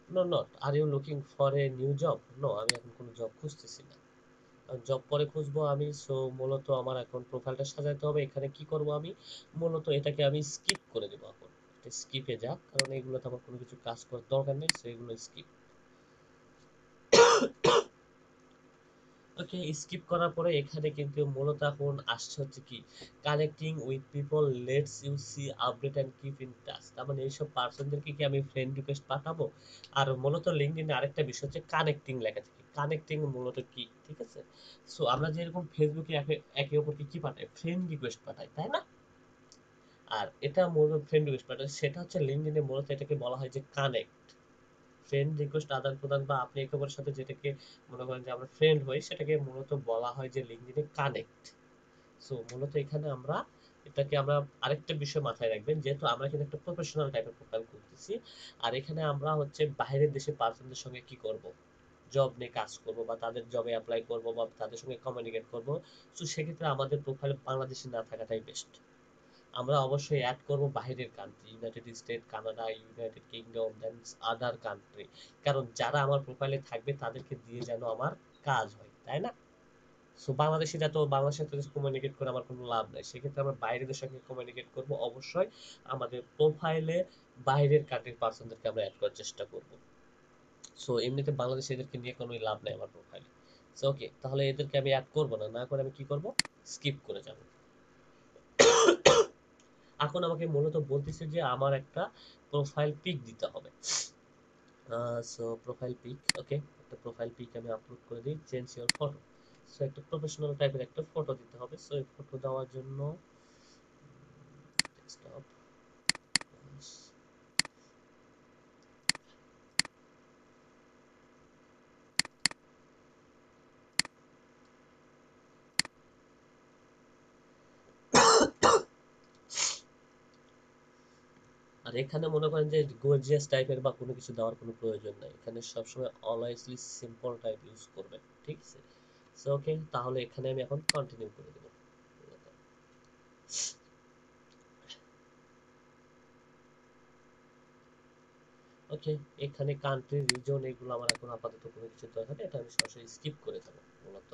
No, not are you looking for a new job? No, আমি এখন কোনো জব খুঁজতেছি না, জব পরে খুঁজবো আমি। সো মূলত আমার এখন প্রোফাইলটা সাজাতে হবে। এখানে কি করব আমি? মূলত এটাকে আমি স্কিপ করে দেবো এখন। এটা স্কিপে যাক, কারণ এগুলোতে আমার কোনো কিছু কাজ করার দরকার নেই, সো এগুলো স্কিপ। ওকে, স্কিপ করার পরে এখানে কিন্তু মূলত এখন আসছে হচ্ছে কি, connecting with people, lets you see update and keep in touch. তার মানে এইসব পার্সনদেরকে কি আমি ফ্রেন্ড রিকোয়েস্ট পাঠাবো? আর মূলত লিঙ্কডইনে আরেকটা বিষয় হচ্ছে কানেক্টিং লেখা থাকে। কানেক্টিং মূলত কি, ঠিক আছে? সো আমরা যেরকম ফেসবুকে একে একে অপরকে কি পাঠাই? ফ্রেন্ড রিকোয়েস্ট পাঠাই, তাই না? আর এটা মূলত ফ্রেন্ড রিকোয়েস্ট পাঠাই, সেটা হচ্ছে লিঙ্কডইনে মূলত এটাকে বলা হয় যে কানেক্ট। ফ্রেন্ড রিকোয়েস্ট আদান প্রদান বা আপনি একে অপরের সাথে যেটাকে মনে করেন যে আমরা ফ্রেন্ড হই, সেটাকে মূলত বলা হয় যে লিঙ্কডইনে কানেক্ট। সো মূলত এখানে আমরা এটাকে আমরা আরেকটা বিষয় মাথায় রাখবেন, যেহেতু আমরা কিন্তু একটা প্রফেশনাল টাইপের প্রোফাইল করতেছি, আর এখানে আমরা হচ্ছে বাইরের দেশের পার্সনদের সঙ্গে কি করব, জব নিয়ে কাজ করব বা তাদের জবে অ্যাপ্লাই করব বা তাদের সঙ্গে কমিউনিকেট করব। তো সেক্ষেত্রে আমাদের প্রোফাইল বাংলাদেশে না থাকাটাই বেস্ট। আমরা অবশ্যই অ্যাড করব বাইরের country, United State, Canada, United Kingdom, then other country. কারণ যারা আমার প্রোফাইলে থাকবে তাদেরকে দিয়ে যেন আমার কাজ হয়, তাই না? সো বাংলাদেশিরা তো বাংলাদেশের সাথে কমিউনিকেট করে আমার কোনো লাভ নাই, সেক্ষেত্রে আমরা বাইরের সঙ্গে কমিউনিকেট করব। অবশ্যই আমাদের প্রোফাইলে বাইরের কান্ট্রির পার্সনদেরকে আমরা অ্যাড করার চেষ্টা করব। সো এমনিতে বাংলাদেশিদেরকে নিয়ে কোনো লাভ নাই আমার প্রোফাইলে। সো ওকে, তাহলে এদেরকে আমি অ্যাড করব না, না করে আমি কি করব? স্কিপ করে যাব। এখন আমাকে মূলত বলতেছে যে আমার একটা প্রোফাইল পিক দিতে হবে। সো প্রোফাইল পিক, ওকে, একটা প্রোফাইল পিক আমি আপলোড করে দিই। Change your photo. সো একটা প্রফেশনাল টাইপের একটা ফটো দিতে হবে। সো এই ফটো দেওয়ার জন্য ডেস্কটপ, আর এখানে মনে করেন যে গর্জিয়াস টাইপের বা কোনো কিছু দেওয়ার কোনো প্রয়োজন নাই, এখানে সবসময় অলওয়েজলি সিম্পল টাইপ ইউজ করবেন, ঠিক আছে? সো ওকে, তাহলে এখানে আমি এখন কন্টিনিউ করে দেবো। ওকে, এখানে কান্ট্রি রিজন এগুলো আমার এখন আপাতত কোনো কিছু দরকার নেই, এটা আমি সরাসরি স্কিপ করে দেবো মূলত।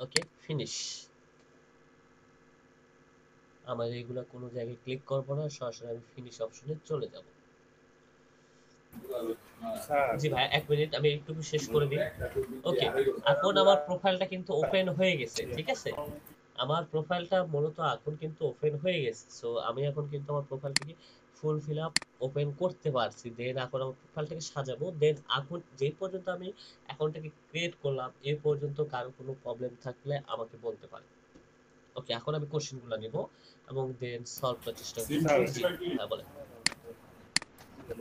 ওকে, ফিনিশ। আমার এগুলা কোনো জায়গায় ক্লিক করবো না, সরাসরি আমি ফিনিশ অপশনে চলে যাব। স্যার জি ভাই, এক মিনিট আমি একটু শেষ করে দিই। ওকে, এখন আমার প্রোফাইলটা কিন্তু ওপেন হয়ে গেছে, ঠিক আছে? আমার প্রোফাইলটা মূলত এখন কিন্তু ওপেন হয়ে গেছে। সো আমি এখন কিন্তু আমার প্রোফাইলটাকে ফুল ফিল আপ ওপেন করতে পারছি। দেন এখন আমার প্রোফাইলটাকে সাজাবো। দেন এখন যে পর্যন্ত আমি অ্যাকাউন্টটাকে ক্রিয়েট করলাম এ পর্যন্ত কারো কোনো প্রবলেম থাকলে আমাকে বলতে পারে। ওকে, এখন আমি কোশ্চেনগুলো নিব এবং দেন সলভ করার চেষ্টা করব। স্যার জি, হ্যাঁ বলেন।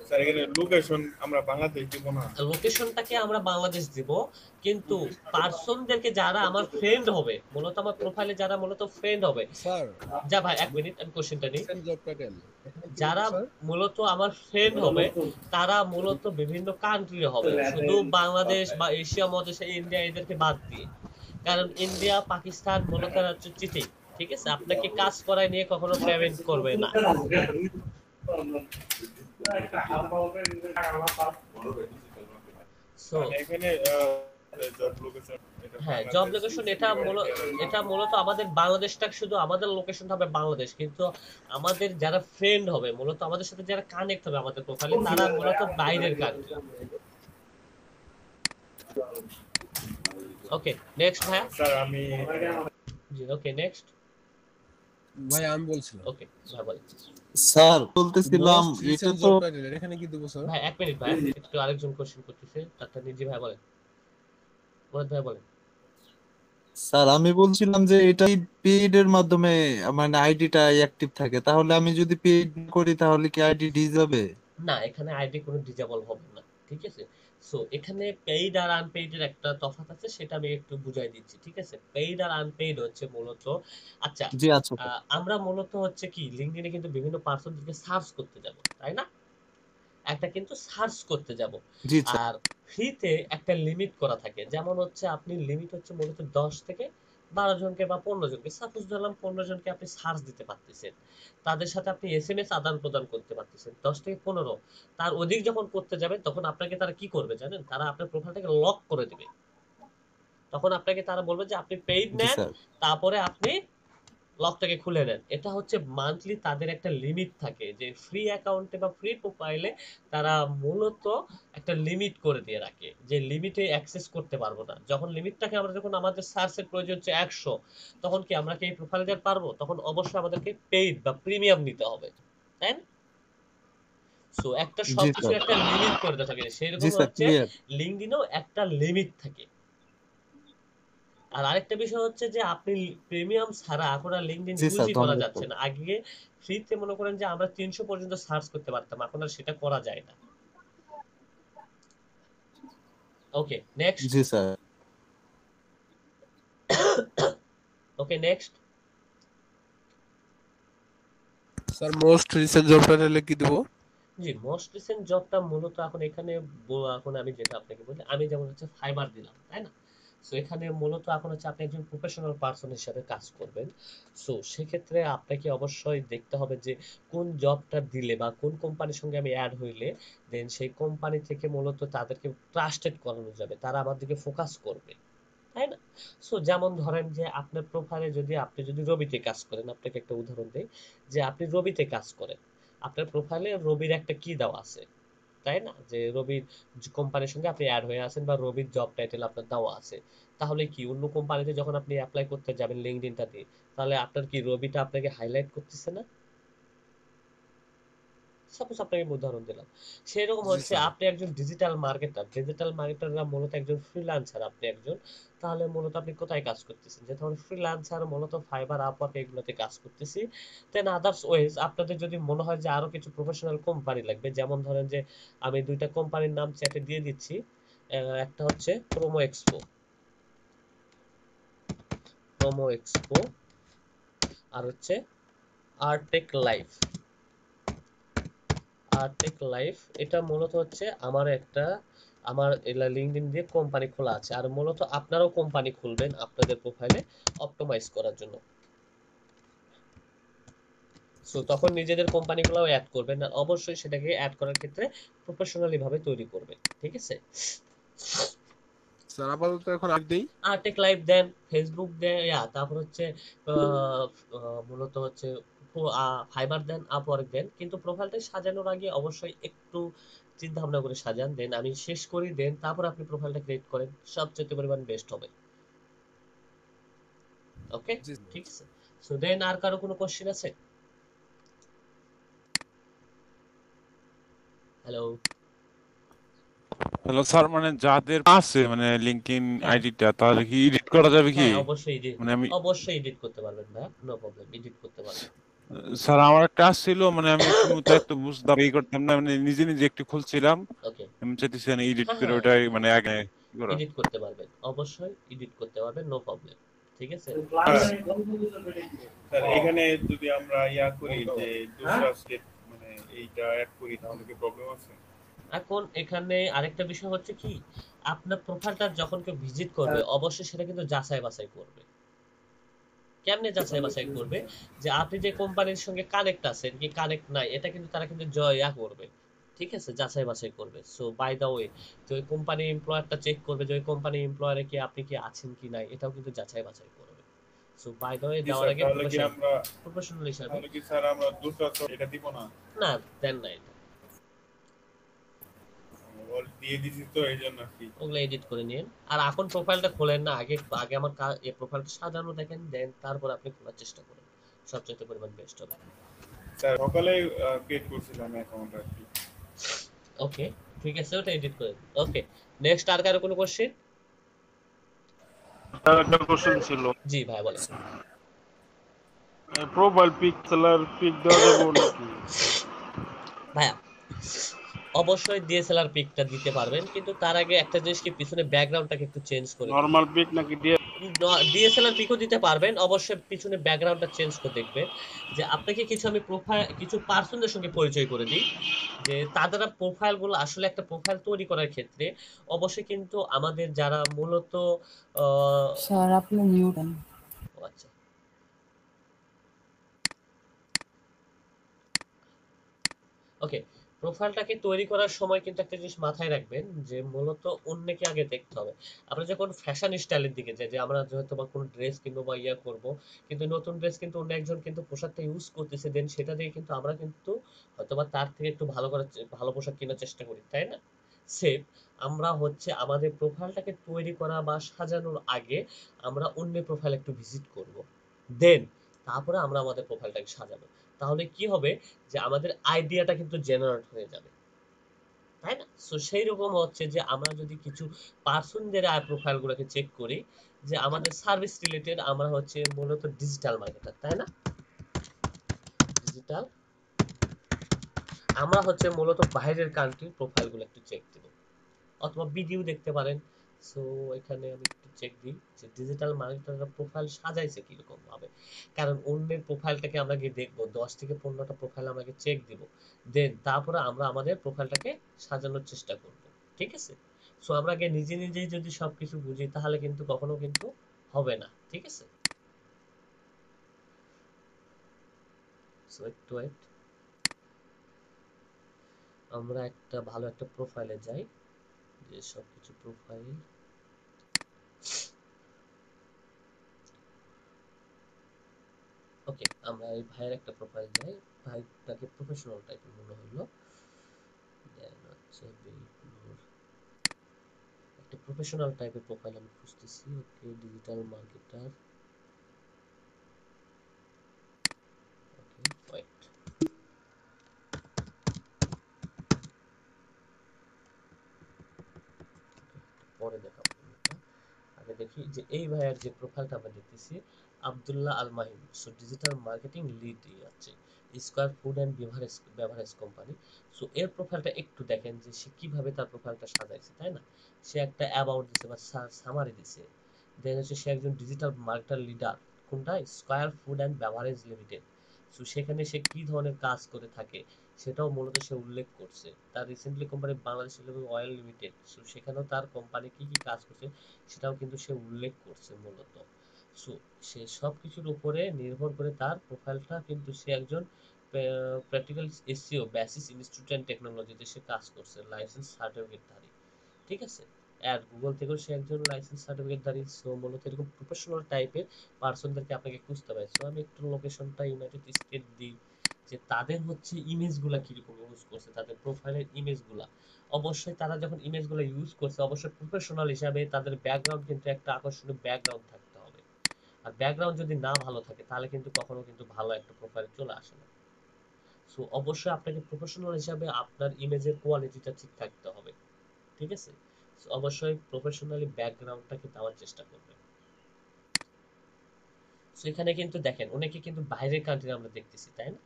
স্যার এখানে লোকেশন আমরা বাংলাদেশ দিব না। লোকেশনটাকে আমরা বাংলাদেশ দিব, কিন্তু পার্সনদেরকে যারা আমার ফ্রেন্ড হবে, মূলত আমার প্রোফাইলে যারা মূলত ফ্রেন্ড হবে, স্যার যা ভাই এক মিনিট আমি কোশ্চেনটা নিই। রিসেন্ট জব টাইটেল এখানে কি দেবো যারা স্যার? মূলত আমার ফ্রেন্ড হবে তারা মূলত বিভিন্ন কান্ট্রি হবে, শুধু বাংলাদেশ বা এশিয়া মহাদেশে ইন্ডিয়া এদেরকে বাদ দিয়ে। কারণ ইন্ডিয়া পাকিস্তান মূলত হচ্ছে চিটিং, ঠিক আছে? আপনাকে কাজ করায় নিয়ে কখনো পেমেন্ট করবে না। সো মানে এখানে জব লোকেশন এটা হ্যাঁ, জব বাংলাদেশ লোকেশন ইন্ডিয়া এটা মূলত আমাদের বাংলাদেশটা, শুধু আমাদের লোকেশন হবে বাংলাদেশ, কিন্তু আমাদের যারা ফ্রেন্ড হবে, মূলত আমাদের সাথে যারা কানেক্ট হবে আমাদের প্রোফাইলে, তারা মূলত বাইরের কান্ট্রি। ওকে, নেক্সট ভাইয়া। স্যার আমি জি, ওকে নেক্সট। ভাই আমি বলছিলাম ওকে ভাই বলেন। স্যার বলতেছিলাম মোস্ট এটা রিসেন্ট তো জব টাইটেল এখানে কি দেবো স্যার? ভাই এক মিনিট ভাই, একটু আরেকজন কোশ্চেন করতেছে, তারটা নিজে ভাই বলেন। বলেন ভাই বলেন। স্যার আমি বলছিলাম যে এটাই পেইড এর মাধ্যমে মানে আইডিটা অ্যাক্টিভ থাকে, তাহলে আমি যদি পেইড করি তাহলে কি আইডি ডিজ যাবে? না, এখানে আইডি কোনো ডিজেবল হবে না, ঠিক আছে? সো এখানে পেইড আর আনপেইড এর একটা তফাৎ আছে, সেটা আমি একটু বুঝাই দিচ্ছি, ঠিক আছে? পেইড আর আনপেইড হচ্ছে মূলত, আচ্ছা, জি আচ্ছা স্যার। আমরা মূলত হচ্ছে কি লিঙ্কডইনে কিন্তু বিভিন্ন পার্সনদেরকে সার্চ করতে যাব, তাই না? একটা কিন্তু সার্চ করতে যাব। জি স্যার। আর ফ্রিতে একটা লিমিট করা থাকে, যেমন হচ্ছে আপনি লিমিট হচ্ছে মূলত 10 থেকে 12 জনকে বা 15 জনকে, সাপোজ ধরলাম 15 জনকে আপনি সার্চ দিতে পারতেছেন, তাদের সাথে আপনি এসএমএস আদান প্রদান করতে পারতেছেন 10 থেকে 15। তার অধিক যখন করতে যাবেন তখন আপনাকে তারা কি করবে জানেন? তারা আপনার প্রোফাইলটাকে লক করে দিবে। তখন আপনাকে তারা বলবে যে আপনি পেইড জি নেন, স্যার। তারপরে আপনি লকটাকে খুলে নেন। এটা হচ্ছে মান্থলি তাদের একটা লিমিট থাকে, যে ফ্রি অ্যাকাউন্টে বা ফ্রি প্রোফাইলে তারা মূলত একটা লিমিট করে দিয়ে রাখে, যে লিমিটে অ্যাক্সেস করতে পারবো না। যখন লিমিটটাকে আমরা, যখন আমাদের সার্চের প্রয়োজন হচ্ছে 100, তখন কি আমরা কি এই প্রোফাইলে পারবো? তখন অবশ্যই আমাদেরকে পেইড বা প্রিমিয়াম নিতে হবে, তাই না? সো একটা জি সবকিছু স্যার। একটা লিমিট করে দেওয়া থাকে, জি সেরকম স্যার হচ্ছে ক্লিয়ার। লিঙ্কডইনেও একটা লিমিট থাকে। আর আরেকটা বিষয় হচ্ছে যে আপনি প্রিমিয়াম ছাড়া এখন আর লিঙ্কডইন জি স্যার ইউজই করা ধন্যবাদ যাচ্ছে স্যার। না। আগে ফ্রিতে মনে করেন যে আমরা 300 পর্যন্ত সার্চ করতে পারতাম, এখন আর সেটা করা যায় না। Okay next. জি sir. Okay next. Sir most recent job টাইটেলে কি দেবো? জি, মোস্ট রিসেন্ট জবটা মূলত এখন এখানে এখন আমি যেটা আপনাকে বলি, আমি যেমন হচ্ছে ফাইবার দিলাম, তাই না? সো এখানে মূলত এখন হচ্ছে আপনি একজন প্রফেশনাল পার্সন হিসেবে কাজ করবেন। সো সেক্ষেত্রে আপনাকে অবশ্যই দেখতে হবে যে কোন জবটা দিলে বা কোন কোম্পানির সঙ্গে আমি অ্যাড হইলে দেন সেই কোম্পানি থেকে মূলত তাদেরকে ট্রাস্টেড করানো যাবে, তারা আমার দিকে ফোকাস করবে, তাই না? সো যেমন ধরেন যে আপনার প্রোফাইলে যদি আপনি যদি রবিতে কাজ করেন, আপনাকে একটা উদাহরণ দেই, যে আপনি রবিতে কাজ করেন, আপনার প্রোফাইলে রবির একটা কি দেওয়া আছে, তাই না? যে রবির কোম্পানির সঙ্গে আপনি অ্যাড হয়ে আছেন বা রবির জব টাইটেল আপনার দেওয়া আছে, তাহলে কি অন্য কোম্পানিতে যখন আপনি অ্যাপ্লাই করতে যাবেন লিঙ্কডইনটা দিয়ে, তাহলে আপনার কি রবিটা আপনাকে হাইলাইট করতেছে না? সাপোজ আপনাকে আমি উদাহরণ দিলাম। সেরকম জি হচ্ছে স্যার। আপনি একজন ডিজিটাল মার্কেটার, ডিজিটাল মার্কেটাররা মূলত একজন ফ্রিল্যান্সার, আপনি একজন, তাহলে মূলত আপনি কোথায় কাজ করতেছেন? যে ধরুন ফ্রিল্যান্সার মূলত ফাইবার, আপওয়ার্ক এগুলোতে কাজ করতেছি। দেন আদার্স ওয়েজ আপনাদের যদি মনে হয় যে আরো কিছু প্রফেশনাল কোম্পানি লাগবে, যেমন ধরেন যে আমি 2টা কোম্পানির নাম চ্যাটে দিয়ে দিচ্ছি, একটা হচ্ছে প্রোমো এক্সপো, আর হচ্ছে আরটেক লাইফ। এটা মূলত হচ্ছে আমার লিঙ্কডইন দিয়ে কোম্পানি খোলা আছে, আর মূলত আপনারাও কোম্পানি খুলবেন আপনাদের প্রোফাইলে অপটিমাইজ করার জন্য। সো তখন নিজেদের কোম্পানিগুলোও অ্যাড করবেন, আর অবশ্যই সেটাকে অ্যাড করার ক্ষেত্রে প্রফেশনালি ভাবে তৈরি করবেন, ঠিক আছে? স্যার আপাতত এখন আর দেই। আর্টেক লাইভ দেন, ফেসবুক দেন, তারপর হচ্ছে আহ, মূলত হচ্ছে ফাইবার দেন, আপওয়ার্ক দেন। কিন্তু প্রোফাইলটা সাজানোর আগে অবশ্যই একটু চিন্তা ভাবনা করে সাজান, দেন আমি শেষ করি, দেন তারপর আপনি প্রোফাইলটা ক্রিয়েট করেন, সবচেয়ে পরিমাণ বেস্ট হবে। ওকে, জি। ঠিক আছে। সো দেন আর কারো কোনো কোশ্চেন আছে? হ্যালো। হ্যালো স্যার, মানে যাদের আছে মানে লিঙ্কইন হ্যাঁ, আইডিটা, তাহলে কি এডিট করা যাবে কি? হ্যাঁ, অবশ্যই এডিট, মানে আমি অবশ্যই এডিট করতে পারবেন ভাইয়া, নো প্রবলেম, এডিট করতে পারবেন। স্যার আমার একটা ছিল, মানে আমি শুরুতে একটু বুঝতাম এই করতাম না, মানে নিজে নিজে একটু খুলছিলাম। ওকে, আমি চাইতেছি এডিট হ্যাঁ, করে হ্যাঁ, ওটাই মানে আগে কি করা। এডিট করতে পারবেন, অবশ্যই এডিট করতে পারবেন, নো প্রবলেম, ঠিক আছে। স্যার এখানে যদি আমরা করি যে দোসরা স্টেপ মানে এইটা অ্যাড করি তাহলে কি প্রবলেম আছে? এখন এখানে আরেকটা বিষয় হচ্ছে কি, আপনার প্রোফাইলটা যখন কেউ ভিজিট করবে অবশ্যই সেটা কিন্তু যাচাই বাছাই করবে। কেমনে যাচাই বাছাই করবে? যে আপনি যে কোম্পানির সঙ্গে কানেক্ট আছেন কি কানেক্ট নাই, এটা কিন্তু তারা কিন্তু জয়া করবে, ঠিক আছে, যাচাই বাছাই করবে। সো বাই দা ওয়ে, যে ওই কোম্পানি এমপ্লয়ারটা চেক করবে যে ওই কোম্পানি এমপ্লয়ারে কি আপনি কি আছেন কি নাই, এটাও কিন্তু যাচাই বাছাই করবে। সো বাই দা ওয়ে জি দেওয়ার স্যার, আগে তাহলে কি আমরা প্রফেশনাল হিসাবে তাহলে কি স্যার আমরা দোসরা এটা দিব না? না, দেন না এটা, দিয়ে দিছি তো এই জন্য কি। ওগুলো এডিট করে নিন। আর এখন প্রোফাইলটা খোলেন না, আগে আগে আমার এই প্রোফাইলটা সাজানো দেখেন, দেন তারপর আপনি খোলার চেষ্টা করুন, সবচেয়ে পরিমাণ বেস্ট হবে। স্যার সকালে ক্রিয়েট করছিলাম অ্যাকাউন্ট আর কি। ওকে, ঠিক আছে, ওটা এডিট করে দিন। ওকে, নেক্সট আর কারো কোনো কোশ্চেন? তার একটা কোশ্চেন ছিল, জি ভাই বলেন। প্রোফাইল পিক্সেলার পিক দেওয়া যাবে নাকি? ভাইয়া অবশ্যই ডিএসএলআর পিকটা দিতে পারবেন, কিন্তু তার আগে একটা জিনিস কি, পিছনে ব্যাকগ্রাউন্ডটাকে একটু চেঞ্জ করে দিন। নর্মাল পিক নাকি দিয়ে? ডিএসএলআর পিকও দিতে পারবেন, অবশ্যই পিছনে ব্যাকগ্রাউন্ডটা চেঞ্জ করে দেখবে। যে আপনাকে কিছু পার্সনদের সঙ্গে পরিচয় করে দিই, যে তাদের প্রোফাইলগুলো আসলে একটা প্রোফাইল তৈরি করার ক্ষেত্রে অবশ্যই কিন্তু আমাদের যারা মূলত স্যার আপনি মিউট দেন। ও আচ্ছা, ওকে, প্রোফাইলটাকে তৈরি করার সময় কিন্তু একটা জিনিস মাথায় রাখবেন, যে মূলত অন্যকে আগে দেখতে হবে। আমরা যখন ফ্যাশন স্টাইলের দিকে যাই, যে আমরা হয়তো বা কোনো ড্রেস কিনবো বা করব, কিন্তু নতুন ড্রেস কিন্তু অন্য একজন কিন্তু পোশাকটা ইউজ করতেছে, দেন সেটা দিয়ে কিন্তু আমরা কিন্তু হয়তো বা তার থেকে একটু ভালো পোশাক কেনার চেষ্টা করি, তাই না? সেম, আমরা হচ্ছে আমাদের প্রোফাইলটাকে তৈরি করা বা সাজানোর আগে আমরা অন্যের প্রোফাইল একটু ভিজিট করব, দেন তারপরে আমরা আমাদের প্রোফাইলটাকে সাজাবো। তাহলে কি হবে, যে আমাদের আইডিয়াটা কিন্তু জেনারেট হয়ে যাবে, তাই না? সো সেই রকম হচ্ছে যে আমরা যদি কিছু পার্সনদের প্রোফাইল গুলোকে চেক করি, যে আমাদের সার্ভিস রিলেটেড, আমরা হচ্ছে মূলত ডিজিটাল মার্কেটার, তাই না? ডিজিটাল, আমরা হচ্ছে মূলত বাইরের কান্ট্রির প্রোফাইল গুলো একটু চেক দিব, অথবা ভিডিও দেখতে পারেন। সো এখানে আমি একটু চেক দিই যে ডিজিটাল মার্কেটাররা প্রোফাইল সাজাইছে কিরকম ভাবে, কারণ অন্যের প্রোফাইলটাকে আমরা গিয়ে দেখবো, 10 থেকে 15টা প্রোফাইল আমাকে চেক দিব, দেন তারপরে আমরা আমাদের প্রোফাইলটাকে সাজানোর চেষ্টা করব, ঠিক আছে? সো আমরা আগে নিজে নিজেই যদি সবকিছু বুঝি তাহলে কিন্তু কখনো কিন্তু হবে না, ঠিক আছে? সো একটু ওয়েট, আমরা একটা ভালো একটা প্রোফাইলে যাই, যে সবকিছু প্রোফাইল। ওকে, আমরা এই ভাইয়ের একটা প্রোফাইল যাই, ভাইটাকে প্রফেশনাল টাইপের মনে হলো, দেন হচ্ছে একটা প্রফেশনাল টাইপের প্রোফাইল আমি খুঁজতেছি। ওকে, ডিজিটাল মার্কেটার, ওকে, ওয়েট, পরে দেখাবো এটা, আগে দেখি যে এই ভাইয়ের যে প্রোফাইলটা আমরা দেখতেছি, Abdullah Al Mahin, so digital marketing lead আছে Square Food and Beverage company. So এর প্রোফাইলটা একটু দেখেন যে সে কিভাবে তার প্রোফাইলটা সাজাইছে, তাই না? সে একটা অ্যাবাউট দিছে বা সামারি দিছে, দেন হচ্ছে সে একজন ডিজিটাল মার্কেটার লিডার, কোনটা? Square Food and beverage limited. So সেখানে সে কি ধরনের কাজ করে থাকে সেটাও মূলত সে উল্লেখ করছে। তার recently company Bangladesh oil limited, so সেখানেও তার কোম্পানি কি কি কাজ করছে সেটাও কিন্তু সে উল্লেখ করছে মূলত। সো সে সব কিছুর উপরে নির্ভর করে তার প্রোফাইলটা কিন্তু সে একজন practical SEO basis institute and টেকনোলজিতে সে কাজ করছে, লাইসেন্স সার্টিফিকেটধারী, ঠিক আছে? আর গুগল থেকেও সে একজন লাইসেন্স সার্টিফিকেটধারী। সো মূলত এরকম প্রফেশনাল টাইপের পার্সনদেরকে আপনাকে খুঁজতে হবে। সো আমি একটু লোকেশনটা ইউনাইটেড স্টেট দিই, যে তাদের হচ্ছে ইমেজগুলা কিরকম ইউজ করছে, তাদের প্রোফাইলের ইমেজগুলা। অবশ্যই তারা যখন ইমেজগুলো ইউজ করছে অবশ্যই প্রফেশনাল হিসাবে তাদের ব্যাকগ্রাউন্ড কিন্তু একটা আকর্ষণীয় ব্যাকগ্রাউন্ড থাকতে হবে। আর ব্যাকগ্রাউন্ড যদি না ভালো থাকে তাহলে কিন্তু কখনো কিন্তু ভালো একটা প্রোফাইল চলে আসে না। সো অবশ্যই আপনাকে প্রফেশনাল হিসাবে আপনার ইমেজের কোয়ালিটিটা ঠিক থাকতে হবে, ঠিক আছে? সো অবশ্যই প্রফেশনালি ব্যাকগ্রাউন্ডটাকে দেওয়ার চেষ্টা করবেন। সো এখানে কিন্তু দেখেন অনেকে কিন্তু বাইরের কান্ট্রি আমরা দেখতেছি, তাই না?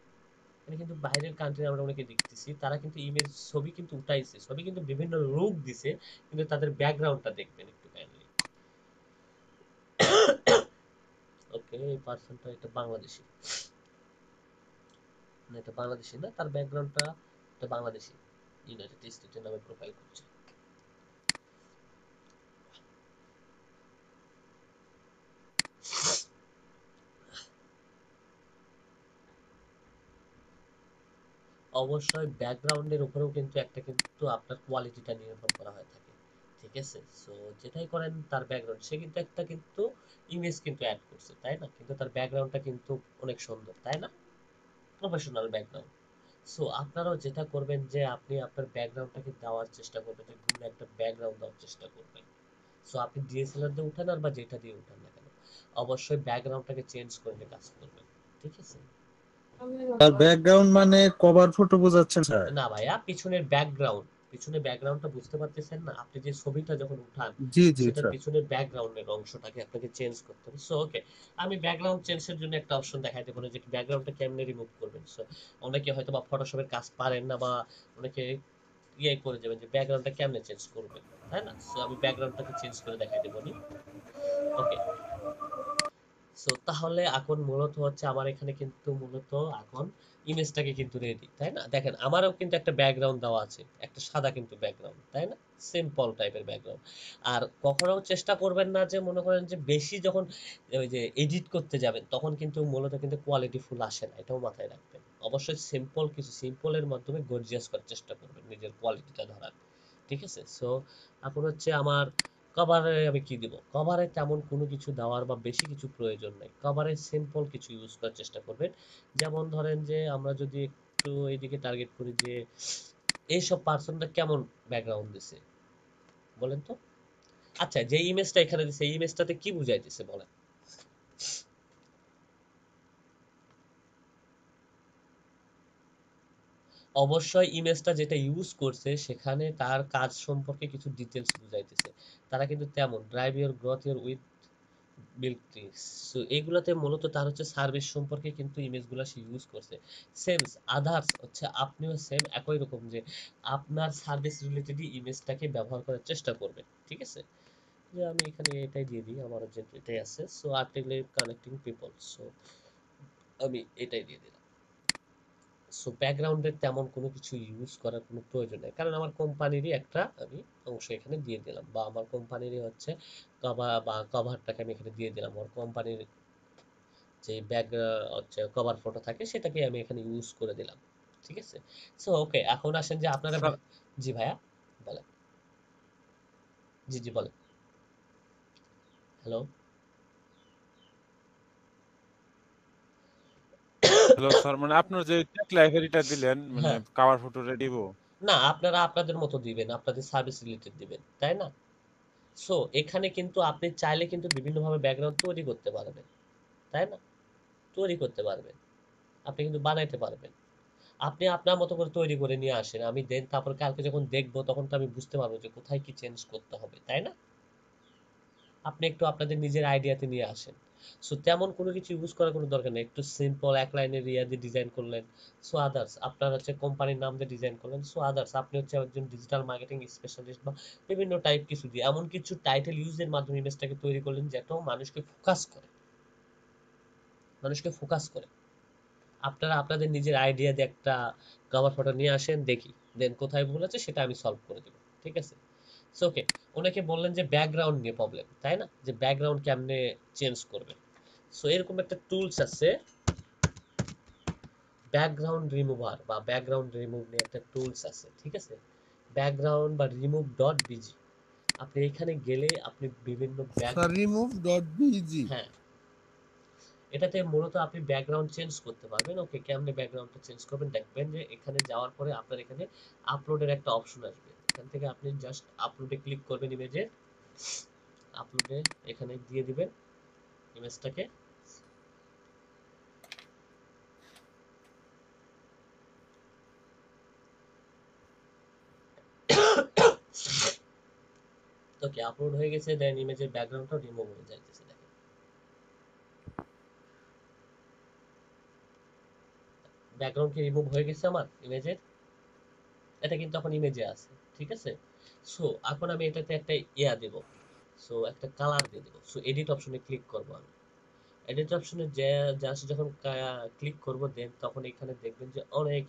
এখানে কিন্তু বাইরের কান্ট্রি আমরা অনেকে দেখতেছি তারা কিন্তু ইমেজ ছবি কিন্তু উঠাইছে, ছবি কিন্তু বিভিন্ন রূপ দিছে, কিন্তু তাদের ব্যাকগ্রাউন্ডটা দেখবেন একটু কাইন্ডলি। ওকে, এই পার্সনটা এটা বাংলাদেশি না, এটা বাংলাদেশি না, তার ব্যাকগ্রাউন্ডটা এটা বাংলাদেশি, ইউনাইটেড স্টেটের নামে প্রোফাইল করছে। অবশ্যই ব্যাকগ্রাউন্ডের উপরেও কিন্তু একটা কিন্তু আপনার কোয়ালিটিটা নির্ভর করা হয়ে থাকে, ঠিক আছে? সো যেটাই করেন তার ব্যাকগ্রাউন্ড, সে কিন্তু একটা কিন্তু ইমেজ কিন্তু অ্যাড করছে, তাই না? কিন্তু তার ব্যাকগ্রাউন্ডটা কিন্তু অনেক সুন্দর, তাই না? Professional background. সো আপনারাও যেটা করবেন যে আপনি আপনার ব্যাকগ্রাউন্ডটাকে দেওয়ার চেষ্টা করবেন, যে গুণ একটা ব্যাকগ্রাউন্ড দেওয়ার চেষ্টা করবেন। সো আপনি ডিএসএলআর দিয়ে উঠান আর বা যেটা দিয়ে উঠান না কেন, অবশ্যই ব্যাকগ্রাউন্ডটাকে চেঞ্জ করে নিয়ে কাজ করবেন, ঠিক আছে? আর ব্যাকগ্রাউন্ড মানে কভার ফটো বোঝাচ্ছেন স্যার? না ভাইয়া, পিছনের ব্যাকগ্রাউন্ড, পিছনের ব্যাকগ্রাউন্ডটা বুঝতে পারতেছেন না? আপনি যে ছবিটা যখন উঠান জি জি সেটার স্যার। পিছনের ব্যাকগ্রাউন্ডের অংশটাকে আপনাকে চেঞ্জ করতে হবে। সো ওকে, আমি ব্যাকগ্রাউন্ড চেঞ্জের জন্য একটা অপশন দেখাইতে পারি যে ব্যাকগ্রাউন্ডটা কেমনে রিমুভ করবেন। সো অনেকে হয়তো বা ফটোশপের কাজ পারেন না, বা অনেকে ইয়ে করে যাবেন যে ব্যাকগ্রাউন্ডটা কেমনে চেঞ্জ করবেন, তাই না? সো আমি ব্যাকগ্রাউন্ডটাকে চেঞ্জ করে দেখাই দেবো। ওকে, সো তাহলে এখন মূলত হচ্ছে আমার এখানে কিন্তু মূলত এখন ইমেজটাকে কিন্তু রেডি, তাই না? দেখেন আমারও কিন্তু একটা ব্যাকগ্রাউন্ড দেওয়া আছে, একটা সাদা কিন্তু ব্যাকগ্রাউন্ড, তাই না? সিম্পল টাইপের ব্যাকগ্রাউন্ড। আর কখনো চেষ্টা করবেন না যে মনে করেন যে বেশি যখন ওই যে এডিট করতে যাবেন তখন কিন্তু মূলত কিন্তু কোয়ালিটি ফুল আসে না, এটাও মাথায় রাখবেন। অবশ্যই সিম্পল কিছু সিম্পলের মাধ্যমে গর্জিয়াস করার চেষ্টা করবেন নিজের কোয়ালিটিটা ধরার, ঠিক আছে? সো এখন হচ্ছে আমার কভারে আমি কি দিব? কভারে তেমন কোনো কিছু দেওয়ার বা বেশি কিছু প্রয়োজন নাই। কভারে সিম্পল কিছু ইউজ করার চেষ্টা করবেন। যেমন ধরেন যে আমরা যদি একটু এইদিকে টার্গেট করি যে এইসব পার্সনটা কেমন ব্যাকগ্রাউন্ড দিছে বলেন তো? আচ্ছা, যে ইমেজটা এখানে দিছে এই ইমেজটাতে কি বুঝাইতেছে বলেন? অবশ্যই ইমেজটা যেটা ইউজ করছে সেখানে তার কাজ সম্পর্কে কিছু ডিটেলস বুঝাইতেছে। তারা কিন্তু তেমন drive your growth your with milk trees. So এগুলাতে মূলত তার হচ্ছে সার্ভিস সম্পর্কে কিন্তু ইমেজগুলা সে ইউজ করছে। সেমস আদার্স হচ্ছে আপনিও সেম একই রকম যে আপনার সার্ভিস রিলেটেডই ইমেজটাকে ব্যবহার করার চেষ্টা করবেন, ঠিক আছে? যে আমি এখানে এটাই দিয়ে দিই, আমার যে এটাই আছে। So article connecting people, so আমি এটাই দিয়ে দিলাম। সো ব্যাকগ্রাউন্ডের তেমন কোনো কিছু ইউজ করার কোনো প্রয়োজন নেই, কারণ আমার কোম্পানিরই একটা আমি অংশ এখানে দিয়ে দিলাম, বা আমার কোম্পানিরই হচ্ছে কভার বা কভারটাকে আমি এখানে দিয়ে দিলাম। আমার কোম্পানির যে ব্যাক হচ্ছে কভার ফটো থাকে সেটাকে আমি এখানে ইউজ করে দিলাম, ঠিক আছে? সো ওকে, এখন আসেন যে আপনারা স্যার জি ভাইয়া বলেন। জি জি বলেন। হ্যালো। হ্যালো স্যার, মানে আপনার যে টেক লাইব্রেরিটা দিলেন মানে হ্যাঁ, কভার ফটো রেডি দিব। না আপনারা আপনাদের মতো দিবেন, আপনাদের সার্ভিস রিলেটেড দিবেন, তাই না? সো এখানে কিন্তু আপনি চাইলে কিন্তু বিভিন্নভাবে ব্যাকগ্রাউন্ড তৈরি করতে পারবেন, তাই না? তৈরি করতে পারবেন, আপনি কিন্তু বানাইতে পারবেন। আপনি আপনার মতো করে তৈরি করে নিয়ে আসেন, আমি দেন তারপর কালকে যখন দেখবো তখন তো আমি বুঝতে পারবো যে কোথায় কি চেঞ্জ করতে হবে, তাই না? আপনি একটু আপনাদের নিজের আইডিয়াতে নিয়ে আসেন। সো তেমন কোনো কিছু ইউজ করার কোনো দরকার নেই, একটু সিম্পল এক লাইনের ইয়া দিয়ে ডিজাইন করলেন। সো আদার্স আপনার হচ্ছে কোম্পানির নাম দিয়ে ডিজাইন করলেন। সো আদার্স আপনি হচ্ছে একজন ডিজিটাল মার্কেটিং স্পেশালিস্ট বা বিভিন্ন টাইপ কিছু দিয়ে এমন কিছু টাইটেল ইউজের মাধ্যমে ইমেজটাকে তৈরি করলেন যেটা মানুষকে ফোকাস করে, মানুষকে ফোকাস করে। আপনারা আপনাদের নিজের আইডিয়া দিয়ে একটা কভার ফটো নিয়ে আসেন, দেখি দেন কোথায় ভুল আছে সেটা আমি সলভ করে দেবো, ঠিক আছে? সো ওকে, ওনাকে বললেন যে ব্যাকগ্রাউন্ড নিয়ে প্রবলেম, তাই না, যে ব্যাকগ্রাউন্ড কেমনে চেঞ্জ করবে। সো এরকম একটা টুলস আছে, ব্যাকগ্রাউন্ড রিমুভার বা ব্যাকগ্রাউন্ড রিমুভ নিয়ে একটা টুলস আছে, ঠিক আছে? ব্যাকগ্রাউন্ড বা রিমুভ ডট বিজি। আপনি এখানে গেলে আপনি বিভিন্ন back, sir remove dot busy. হ্যাঁ, এটাতে মূলত আপনি ব্যাকগ্রাউন্ড চেঞ্জ করতে পারবেন। ওকে, কেমনে ব্যাকগ্রাউন্ডটা চেঞ্জ করবেন, দেখবেন যে এখানে যাওয়ার পরে আপনার এখানে আপলোডের একটা অপশন আসবে। এখান থেকে আপনি জাস্ট আপলোডে ক্লিক করবেন, ইমেজের আপলোডে এখানে দিয়ে দিবেন ইমেজটাকে। ওকে, আপলোড হয়ে গেছে, দেন ইমেজের ব্যাকগ্রাউন্ডটা রিমুভ হয়ে যাইতেছে। দেখেন ব্যাকগ্রাউন্ড কি রিমুভ হয়ে গেছে আমার ইমেজের? এটা কিন্তু এখন ইমেজে আছে, ঠিক আছে? সো এখন আমি এটাতে একটা ইয়া দেব, সো একটা কালার দিয়ে দেবো। সো এডিট অপশনে ক্লিক করবো আমি। এডিট অপশনে যে জাস্ট যখন ক্লিক করবো দেন তখন এখানে দেখবেন যে অনেক